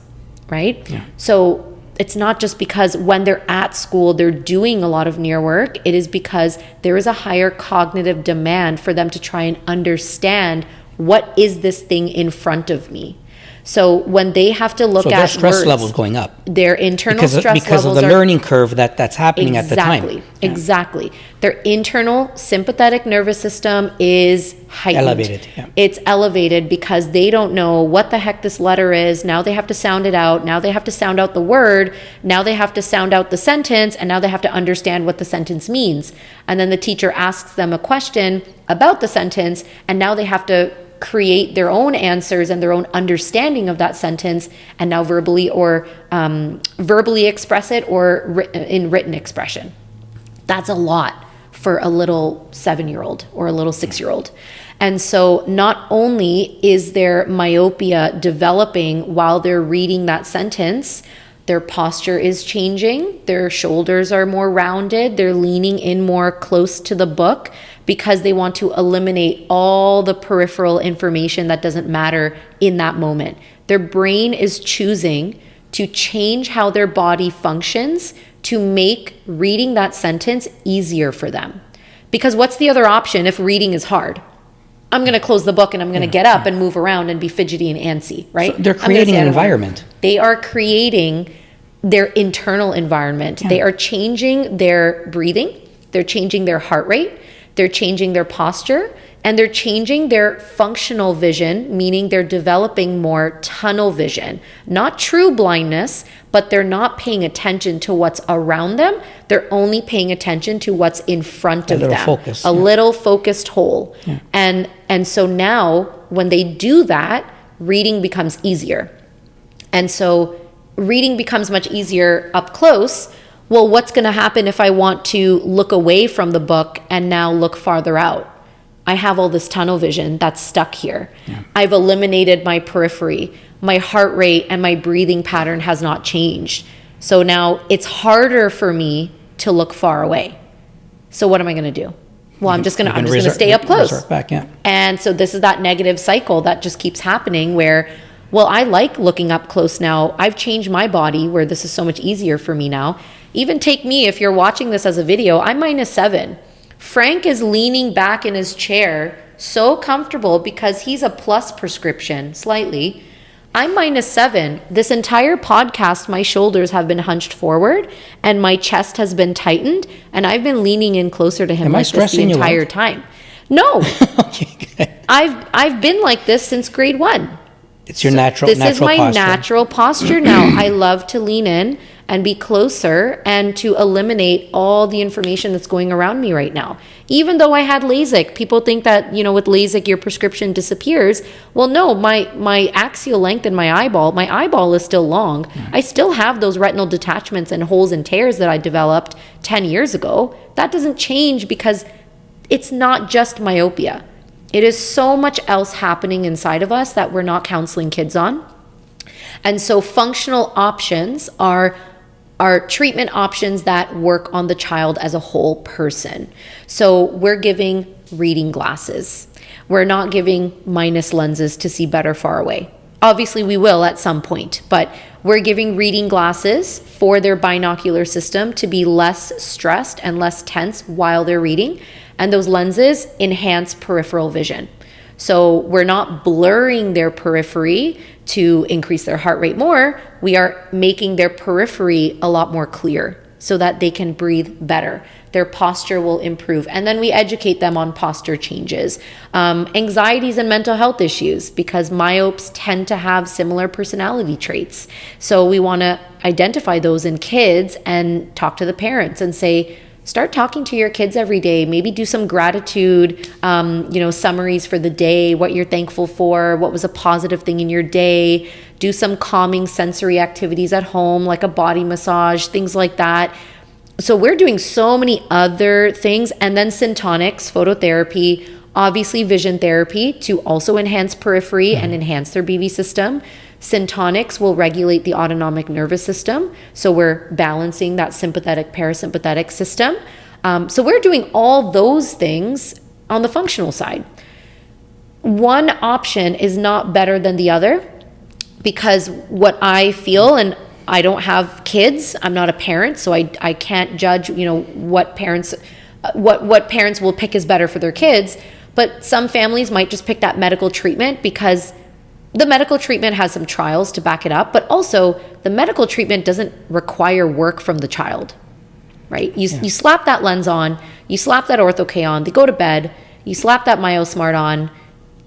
right? Yeah. So it's not just because when they're at school, they're doing a lot of near work. It is because there is a higher cognitive demand for them to try and understand, what is this thing in front of me? So when they have to look at
their stress levels going up,
their internal stress levels
because of the learning curve that's happening at the time.
Exactly. Their internal sympathetic nervous system is heightened.
Elevated. Yeah.
It's elevated because they don't know what the heck this letter is. Now they have to sound it out. Now they have to sound out the word. Now they have to sound out the sentence, and now they have to understand what the sentence means. And then the teacher asks them a question about the sentence, and now they have to create their own answers and their own understanding of that sentence, and now verbally express it or in written expression. That's a lot for a little 7-year-old or a little 6-year-old. And so not only is their myopia developing while they're reading that sentence, their posture is changing, their shoulders are more rounded, they're leaning in more close to the book because they want to eliminate all the peripheral information that doesn't matter in that moment. Their brain is choosing to change how their body functions to make reading that sentence easier for them. Because what's the other option if reading is hard? I'm going to close the book and I'm going to get up and move around and be fidgety and antsy, right?
So they're creating an environment.
They are creating their internal environment. Yeah. They are changing their breathing. They're changing their heart rate. They're changing their posture, and they're changing their functional vision, meaning they're developing more tunnel vision. Not true blindness, but they're not paying attention to what's around them. They're only paying attention to what's in front of them. A little focused hole. Yeah. And so now when they do that, reading becomes easier. And so reading becomes much easier up close. Well, what's going to happen if I want to look away from the book and now look farther out? I have all this tunnel vision that's stuck here. Yeah. I've eliminated my periphery. My heart rate and my breathing pattern has not changed. So now it's harder for me to look far away. So what am I going to do? Well, I'm just going to stay up close.
Back, yeah.
And so this is that negative cycle that just keeps happening where, well, I like looking up close now. I've changed my body where this is so much easier for me now. Even take me, if you're watching this as a video, I'm -7. Frank is leaning back in his chair, so comfortable because he's a plus prescription, slightly. I'm -7. This entire podcast, my shoulders have been hunched forward and my chest has been tightened, and I've been leaning in closer to him like this the entire time. No.
Okay, good.
I've been like this since grade 1.
It's your natural posture. This is my
natural posture now. I love to lean in and be closer and to eliminate all the information that's going around me right now. Even though I had LASIK, people think that, with LASIK, your prescription disappears. Well, no, my axial length in my eyeball is still long. Mm-hmm. I still have those retinal detachments and holes and tears that I developed 10 years ago. That doesn't change because it's not just myopia. It is so much else happening inside of us that we're not counseling kids on. And so functional options are treatment options that work on the child as a whole person. So we're giving reading glasses. We're not giving minus lenses to see better far away. Obviously, we will at some point, but we're giving reading glasses for their binocular system to be less stressed and less tense while they're reading. And those lenses enhance peripheral vision. So we're not blurring their periphery to increase their heart rate more. We are making their periphery a lot more clear so that they can breathe better. Their posture will improve. And then we educate them on posture changes, anxieties and mental health issues, because myopes tend to have similar personality traits. So we want to identify those in kids and talk to the parents and say, start talking to your kids every day. Maybe do some gratitude, summaries for the day, what you're thankful for, what was a positive thing in your day. Do some calming sensory activities at home, like a body massage, things like that. So we're doing so many other things. And then syntonics, phototherapy, obviously vision therapy to also enhance periphery and enhance their BV system. Syntonics will regulate the autonomic nervous system. So we're balancing that sympathetic, parasympathetic system. So we're doing all those things on the functional side. One option is not better than the other, because what I feel, and I don't have kids, I'm not a parent, so I can't judge, what parents will pick is better for their kids. But some families might just pick that medical treatment because the medical treatment has some trials to back it up, but also the medical treatment doesn't require work from the child, right? You slap that lens on, you slap that Ortho-K on, they go to bed, you slap that MyoSmart on,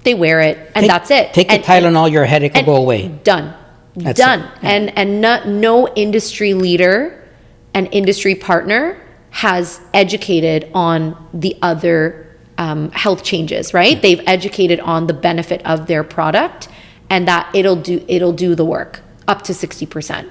they wear it, and that's it.
Take the Tylenol, your headache will go away.
Done.
That's
done.
it. Yeah.
And no industry leader and industry partner has educated on the other health changes, right? Yeah. They've educated on the benefit of their product, and that it'll do the work up to 60%.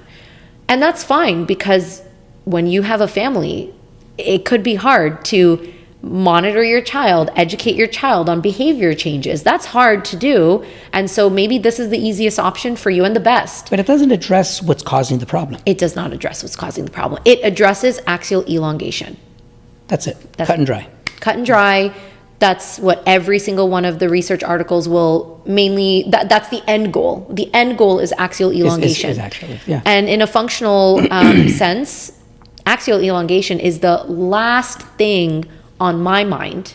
And that's fine, because when you have a family, it could be hard to monitor your child, educate your child on behavior changes. That's hard to do. And so maybe this is the easiest option for you and the best.
But it doesn't address what's causing the problem.
It does not address what's causing the problem. It addresses axial elongation.
That's it. Cut and dry.
Cut and dry. That's what every single one of the research articles will mainly, that's the end goal. The end goal is axial elongation.
Is actually, yeah.
And in a functional sense, axial elongation is the last thing on my mind.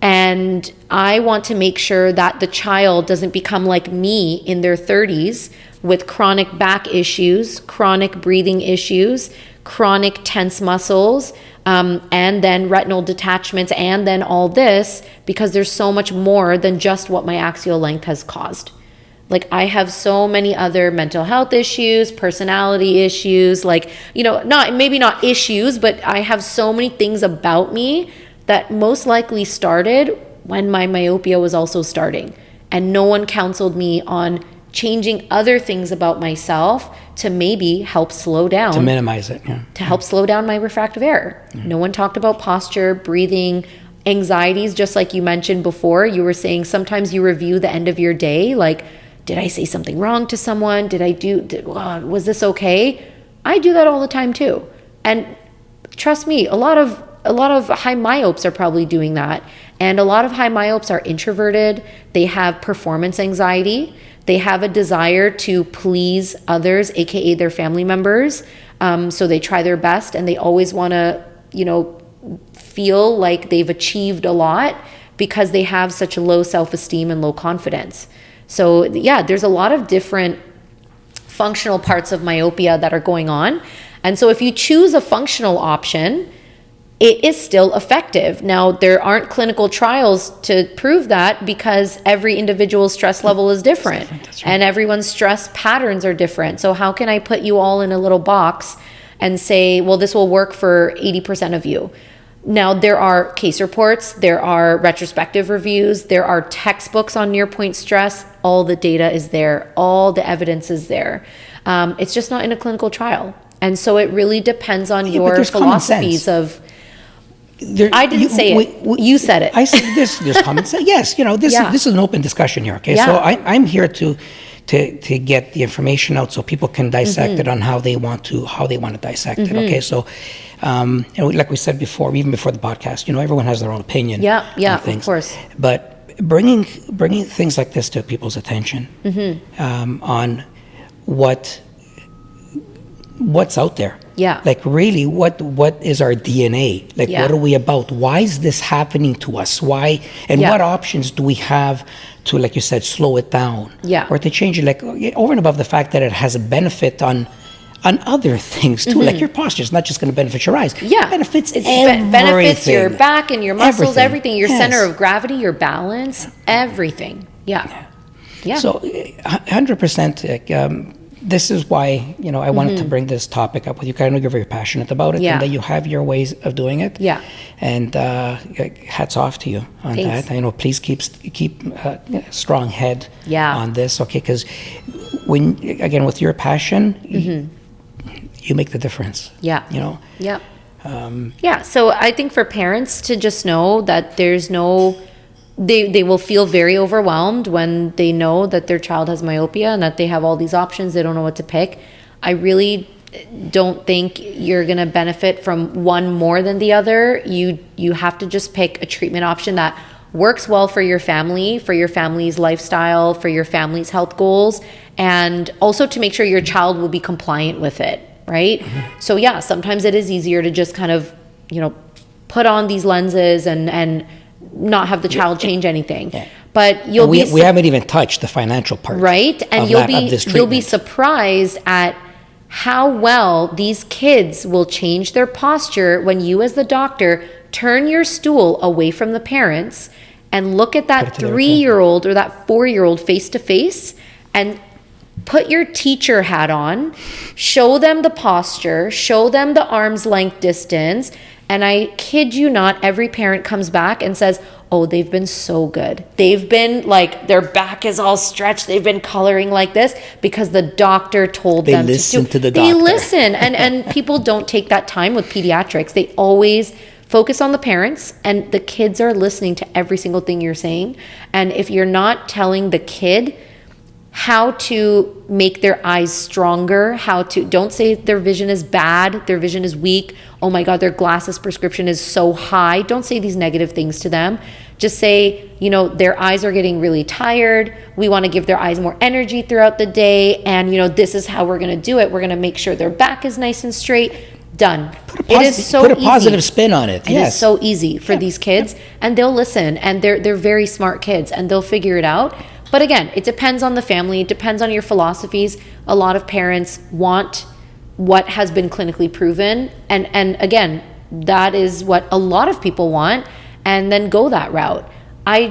And I want to make sure that the child doesn't become like me in their 30s with chronic back issues, chronic breathing issues, chronic tense muscles, and then retinal detachments, and then all this, because there's so much more than just what my axial length has caused. Like, I have so many other mental health issues, personality issues, maybe not issues, but I have so many things about me that most likely started when my myopia was also starting. And no one counseled me on changing other things about myself to maybe help slow down.
To minimize it, yeah.
To help slow down my refractive error. Yeah. No one talked about posture, breathing, anxieties, just like you mentioned before. You were saying sometimes you review the end of your day, like, did I say something wrong to someone? Was this okay? I do that all the time too. And trust me, a lot of high myopes are probably doing that. And a lot of high myopes are introverted. They have performance anxiety. They have a desire to please others, aka their family members. So they try their best, and they always want to, feel like they've achieved a lot because they have such low self-esteem and low confidence. So yeah, there's a lot of different functional parts of myopia that are going on. And so if you choose a functional option, it is still effective. Now, there aren't clinical trials to prove that, because every individual's stress level is different. That's right. And everyone's stress patterns are different. So how can I put you all in a little box and say, well, this will work for 80% of you? Now, there are case reports, there are retrospective reviews, there are textbooks on near-point stress. All the data is there. All the evidence is there. It's just not in a clinical trial. And so it really depends on your philosophies of... I didn't say it. You said it.
I said there's common sense. Yes, this is an open discussion here. Okay, so I'm here to get the information out so people can dissect it on how they want to dissect it. Okay, so like we said before, even before the podcast, everyone has their own opinion.
Yeah, of course.
But bringing things like this to people's attention, on what's out there.
Yeah.
Like really, what is our DNA? Like,
Yeah.
what are we about? Why is this happening to us? Why? And
Yeah.
what options do we have to, like you said, slow it down?
Yeah.
Or to change it, like over and above the fact that it has a benefit on other things too. Like your posture is not just going to benefit your eyes.
Yeah.
It benefits
It
everything.
benefits your back and your muscles, everything. Your
Yes.
center of gravity, your balance, everything. Yeah. Yeah.
So 100%, this is why, I wanted to bring this topic up with you. I know you're very passionate about it,
Yeah.
and that you have your ways of doing it.
Yeah.
And hats off to you on
Thanks.
that. I know, please keep a strong head
Yeah.
on this, okay? Because with your passion, you make the difference.
Yeah.
Yeah.
Yeah. So I think for parents to just know that there's no, they will feel very overwhelmed when they know that their child has myopia and that they have all these options. They don't know what to pick. I really don't think you're going to benefit from one more than the other. You have to just pick a treatment option that works well for your family, for your family's lifestyle, for your family's health goals, and also to make sure your child will be compliant with it, right? So yeah, sometimes it is easier to just kind of, put on these lenses and not have the child change anything.
Yeah.
But
we haven't even touched the financial part.
Right? And you'll be surprised at how well these kids will change their posture when you as the doctor turn your stool away from the parents and look at that 3-year-old or that 4-year-old face to face and put your teacher hat on, show them the posture, show them the arm's length distance. And I kid you not, every parent comes back and says, oh, they've been so good. They've been like, their back is all stretched. They've been coloring like this because the doctor told them to do.
They listen to the
doctor. They
doctor.
listen. And people don't take that time with pediatrics. They always focus on the parents, and the kids are listening to every single thing you're saying. And if you're not telling the kid how to make their eyes stronger, don't say their vision is bad, their vision is weak, oh my God, their glasses prescription is so high. Don't say these negative things to them. Just say, their eyes are getting really tired. We want to give their eyes more energy throughout the day. And, this is how we're going to do it. We're going to make sure their back is nice and straight. Done. It is so easy.
Put a positive spin on it.
It is so easy for these kids, and they'll listen, and they're very smart kids, and they'll figure it out. But again, it depends on the family. It depends on your philosophies. A lot of parents want what has been clinically proven. And again, that is what a lot of people want, and then go that route. I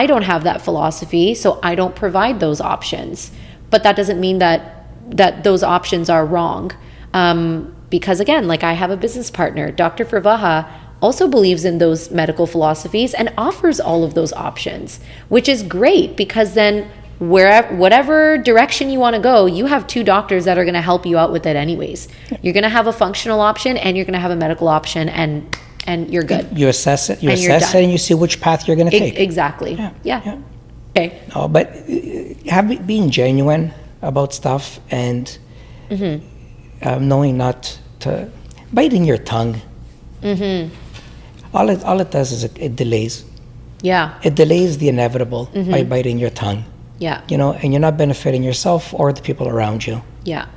don't have that philosophy, so I don't provide those options. But that doesn't mean that those options are wrong. Because again, like I have a business partner, Dr. Fravaha, also believes in those medical philosophies and offers all of those options, which is great because then whatever direction you want to go, you have 2 doctors that are going to help you out with it anyways. You're going to have a functional option and you're going to have a medical option, and you're good.
You assess it, and you see which path you're going to take.
Exactly. Yeah. Okay.
No, but being genuine about stuff and knowing not to biting your tongue. All it does is it delays.
Yeah.
It delays the inevitable by biting your tongue.
Yeah.
And you're not benefiting yourself or the people around you.
Yeah.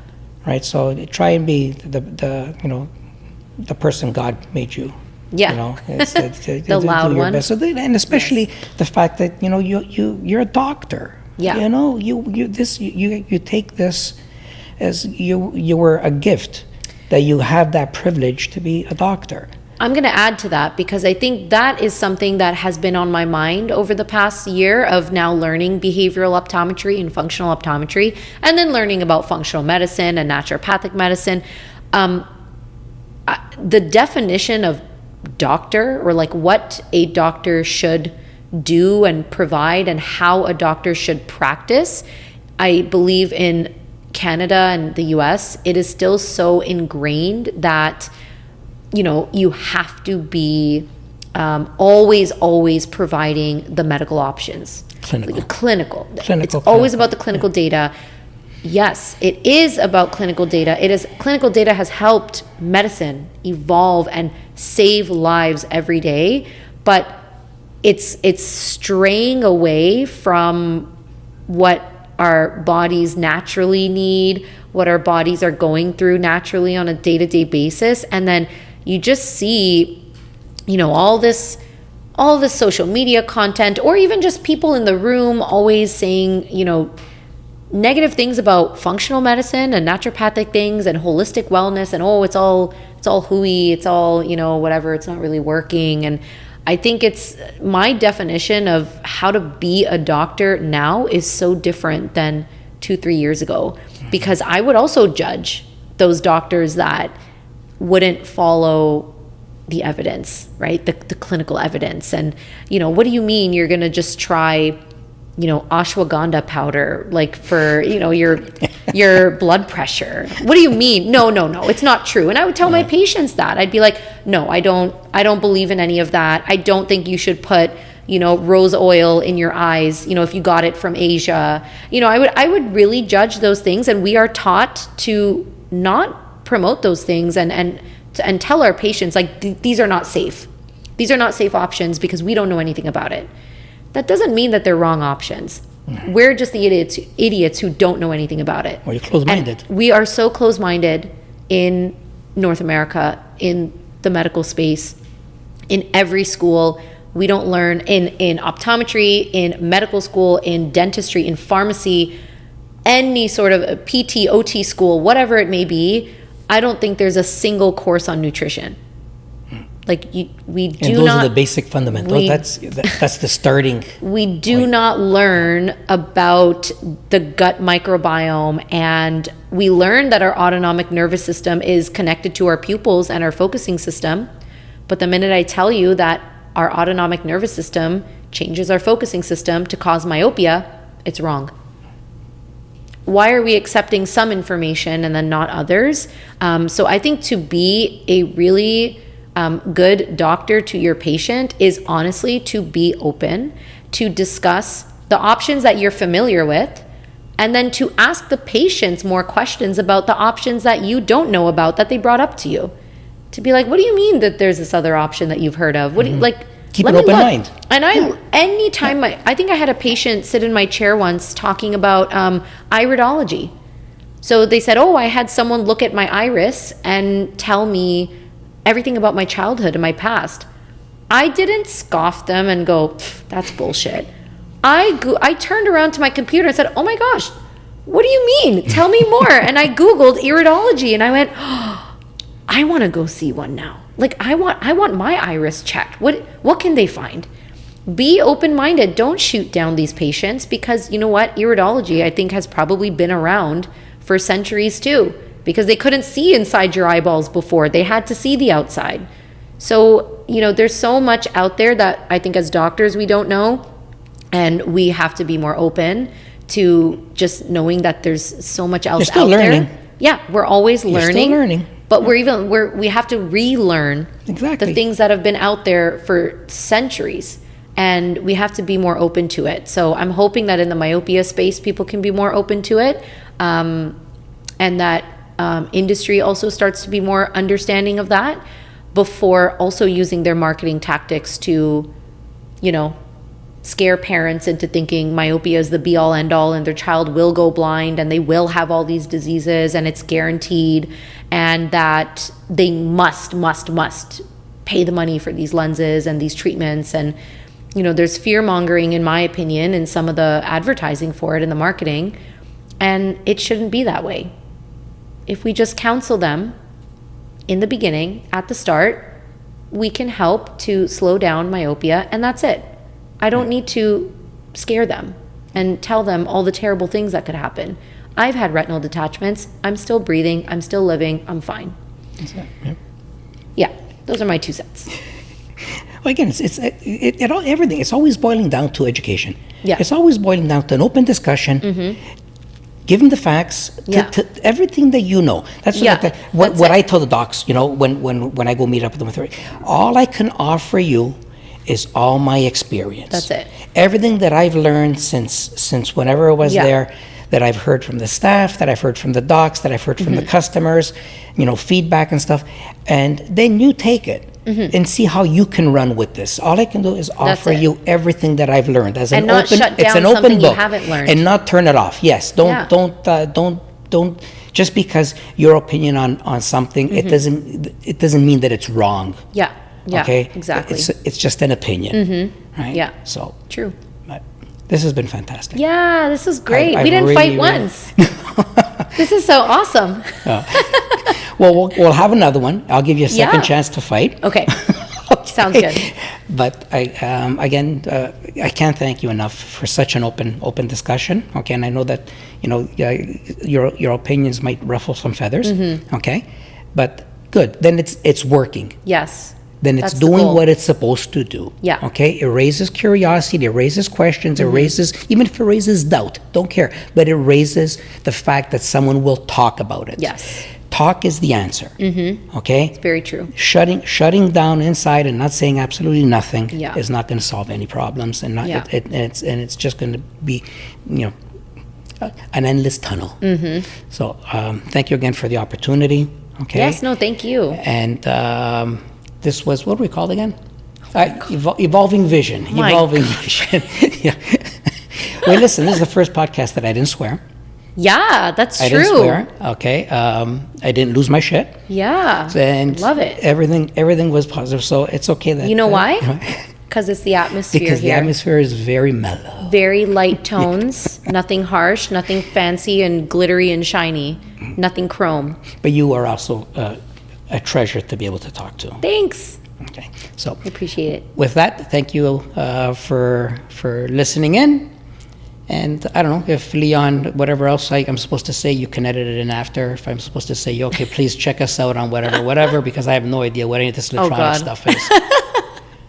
Right. So try and be the person God made you.
Yeah.
The
loud one.
Best. So and especially the fact that you're a doctor.
Yeah.
You take this as you were a gift, that you have that privilege to be a doctor.
I'm going to add to that because I think that is something that has been on my mind over the past year of now learning behavioral optometry and functional optometry, and then learning about functional medicine and naturopathic medicine. The definition of doctor, or like what a doctor should do and provide and how a doctor should practice, I believe in Canada and the US, it is still so ingrained that you have to be always providing the medical options. Clinical. It's always about the clinical data. Yes, it is about clinical data. Clinical data has helped medicine evolve and save lives every day. But it's straying away from what our bodies naturally need, what our bodies are going through naturally on a day-to-day basis. And then you just see, all this social media content, or even just people in the room always saying, negative things about functional medicine and naturopathic things and holistic wellness, and it's all hooey, it's all, whatever, it's not really working. And I think it's my definition of how to be a doctor now is so different than 2-3 years ago, because I would also judge those doctors that wouldn't follow the evidence, right? The clinical evidence. And, what do you mean you're going to just try, ashwagandha powder, like for, your blood pressure? What do you mean? No, it's not true. And I would tell my patients that. I'd be like, no, I don't believe in any of that. I don't think you should put, rose oil in your eyes, if you got it from Asia. I would really judge those things. And we are taught to not promote those things and tell our patients, like, these are not safe. These are not safe options because we don't know anything about it. That doesn't mean that they're wrong options. Mm-hmm. We're just the idiots who don't know anything about it.
Or you're closed-minded.
And we are so closed-minded in North America, in the medical space, in every school. We don't learn in optometry, in medical school, in dentistry, in pharmacy, any sort of PT, OT school, whatever it may be. I don't think there's a single course on nutrition. Like we do
and those are the basic fundamentals. That's the starting.
We do
point.
not learn about the gut microbiome, and we learn that our autonomic nervous system is connected to our pupils and our focusing system. But the minute I tell you that our autonomic nervous system changes our focusing system to cause myopia, it's wrong. Why are we accepting some information and then not others? So I think to be a really good doctor to your patient is honestly to be open, to discuss the options that you're familiar with, and then to ask the patients more questions about the options that you don't know about that they brought up to you. To be like, what do you mean that there's this other option that you've heard of? What do you, like?
Keep an open mind.
And anytime I think I had a patient sit in my chair once talking about iridology. So they said, I had someone look at my iris and tell me everything about my childhood and my past. I didn't scoff them and go, that's bullshit. I turned around to my computer and said, oh my gosh, what do you mean? Tell me more. And I Googled iridology and I went, I want to go see one now. Like I want my iris checked. What can they find? Be open-minded. Don't shoot down these patients, because you know what? Iridology, I think, has probably been around for centuries too, because they couldn't see inside your eyeballs before. They had to see the outside. So, there's so much out there that I think as doctors we don't know, and we have to be more open to just knowing that there's so much else
You're still
out
learning.
there. Yeah, we're always learning.
You're still learning.
But we have to relearn
exactly
the things that have been out there for centuries, and we have to be more open to it. So I'm hoping that in the myopia space, people can be more open to it, and that industry also starts to be more understanding of that before also using their marketing tactics to, scare parents into thinking myopia is the be all end all and their child will go blind and they will have all these diseases and it's guaranteed, and that they must pay the money for these lenses and these treatments. And there's fear mongering, in my opinion, in some of the advertising for it in the marketing, and it shouldn't be that way. If we just counsel them in the beginning, at the start, we can help to slow down myopia, and that's it. I don't need to scare them and tell them all the terrible things that could happen. I've had retinal detachments. I'm still breathing. I'm still living. I'm fine. Yeah, those are my 2 cents.
Well, again, everything. It's always boiling down to education.
Yeah.
It's always boiling down to an open discussion. Mm-hmm. Give them the facts, to everything that you know. That's what I tell the docs. When I go meet up with them, all I can offer you is all my experience.
That's it.
Everything that I've learned since whenever I was there, that I've heard from the staff, that I've heard from the docs, that I've heard from the customers, feedback and stuff. And then you take it and see how you can run with this. All I can do is offer
it.
you everything that I've learned as
And
an
not
open.
shut
It's
down
an open
something you
book,
haven't learned.
and not turn it off. Yes, don't. Just because your opinion on something, it doesn't mean that it's wrong.
Yeah. Yeah.
Okay.
Exactly.
It's just an opinion, right?
Yeah.
So
True.
but this has been fantastic.
Yeah, this was great.
I
We didn't
really,
fight once. This is so awesome.
Well, we'll have another one. I'll give you a second
Yeah.
chance to fight.
Okay. Sounds good.
But again, I can't thank you enough for such an open discussion. Okay, and I know that your opinions might ruffle some feathers. Okay, but good. Then it's working.
Yes.
Then it's
That's the
doing
goal.
what it's supposed to do.
Yeah.
Okay. It raises curiosity. It raises questions. It raises, even if it raises doubt, don't care. But it raises the fact that someone will talk about it.
Yes.
Talk is the answer. Okay.
Very true.
Shutting down inside and not saying absolutely nothing
Yeah.
is not going to solve any problems, and not
Yeah.
it's just going to be, an endless tunnel. So thank you again for the opportunity. Okay.
Yes. No. Thank you.
And this was, what do we call it again? Evolving Vision.
My
Evolving Vision. Yeah. Well, listen, this is the first podcast that I didn't swear.
Yeah, that's
I
true.
didn't swear. Okay. I didn't lose my shit.
Yeah.
And
love it.
Everything was positive. So it's okay that.
You know why? Because it's the atmosphere
Because the
here.
atmosphere is very mellow.
Very light tones, nothing harsh, nothing fancy and glittery and shiny, nothing chrome.
But you are also a treasure to be able to talk to.
Thanks.
Okay. So
I appreciate it.
with that, thank you for listening in. And I don't know if Leon, whatever else I'm supposed to say, you can edit it in after. If I'm supposed to say, okay, please check us out on whatever, because I have no idea what any of this electronic
God.
stuff is.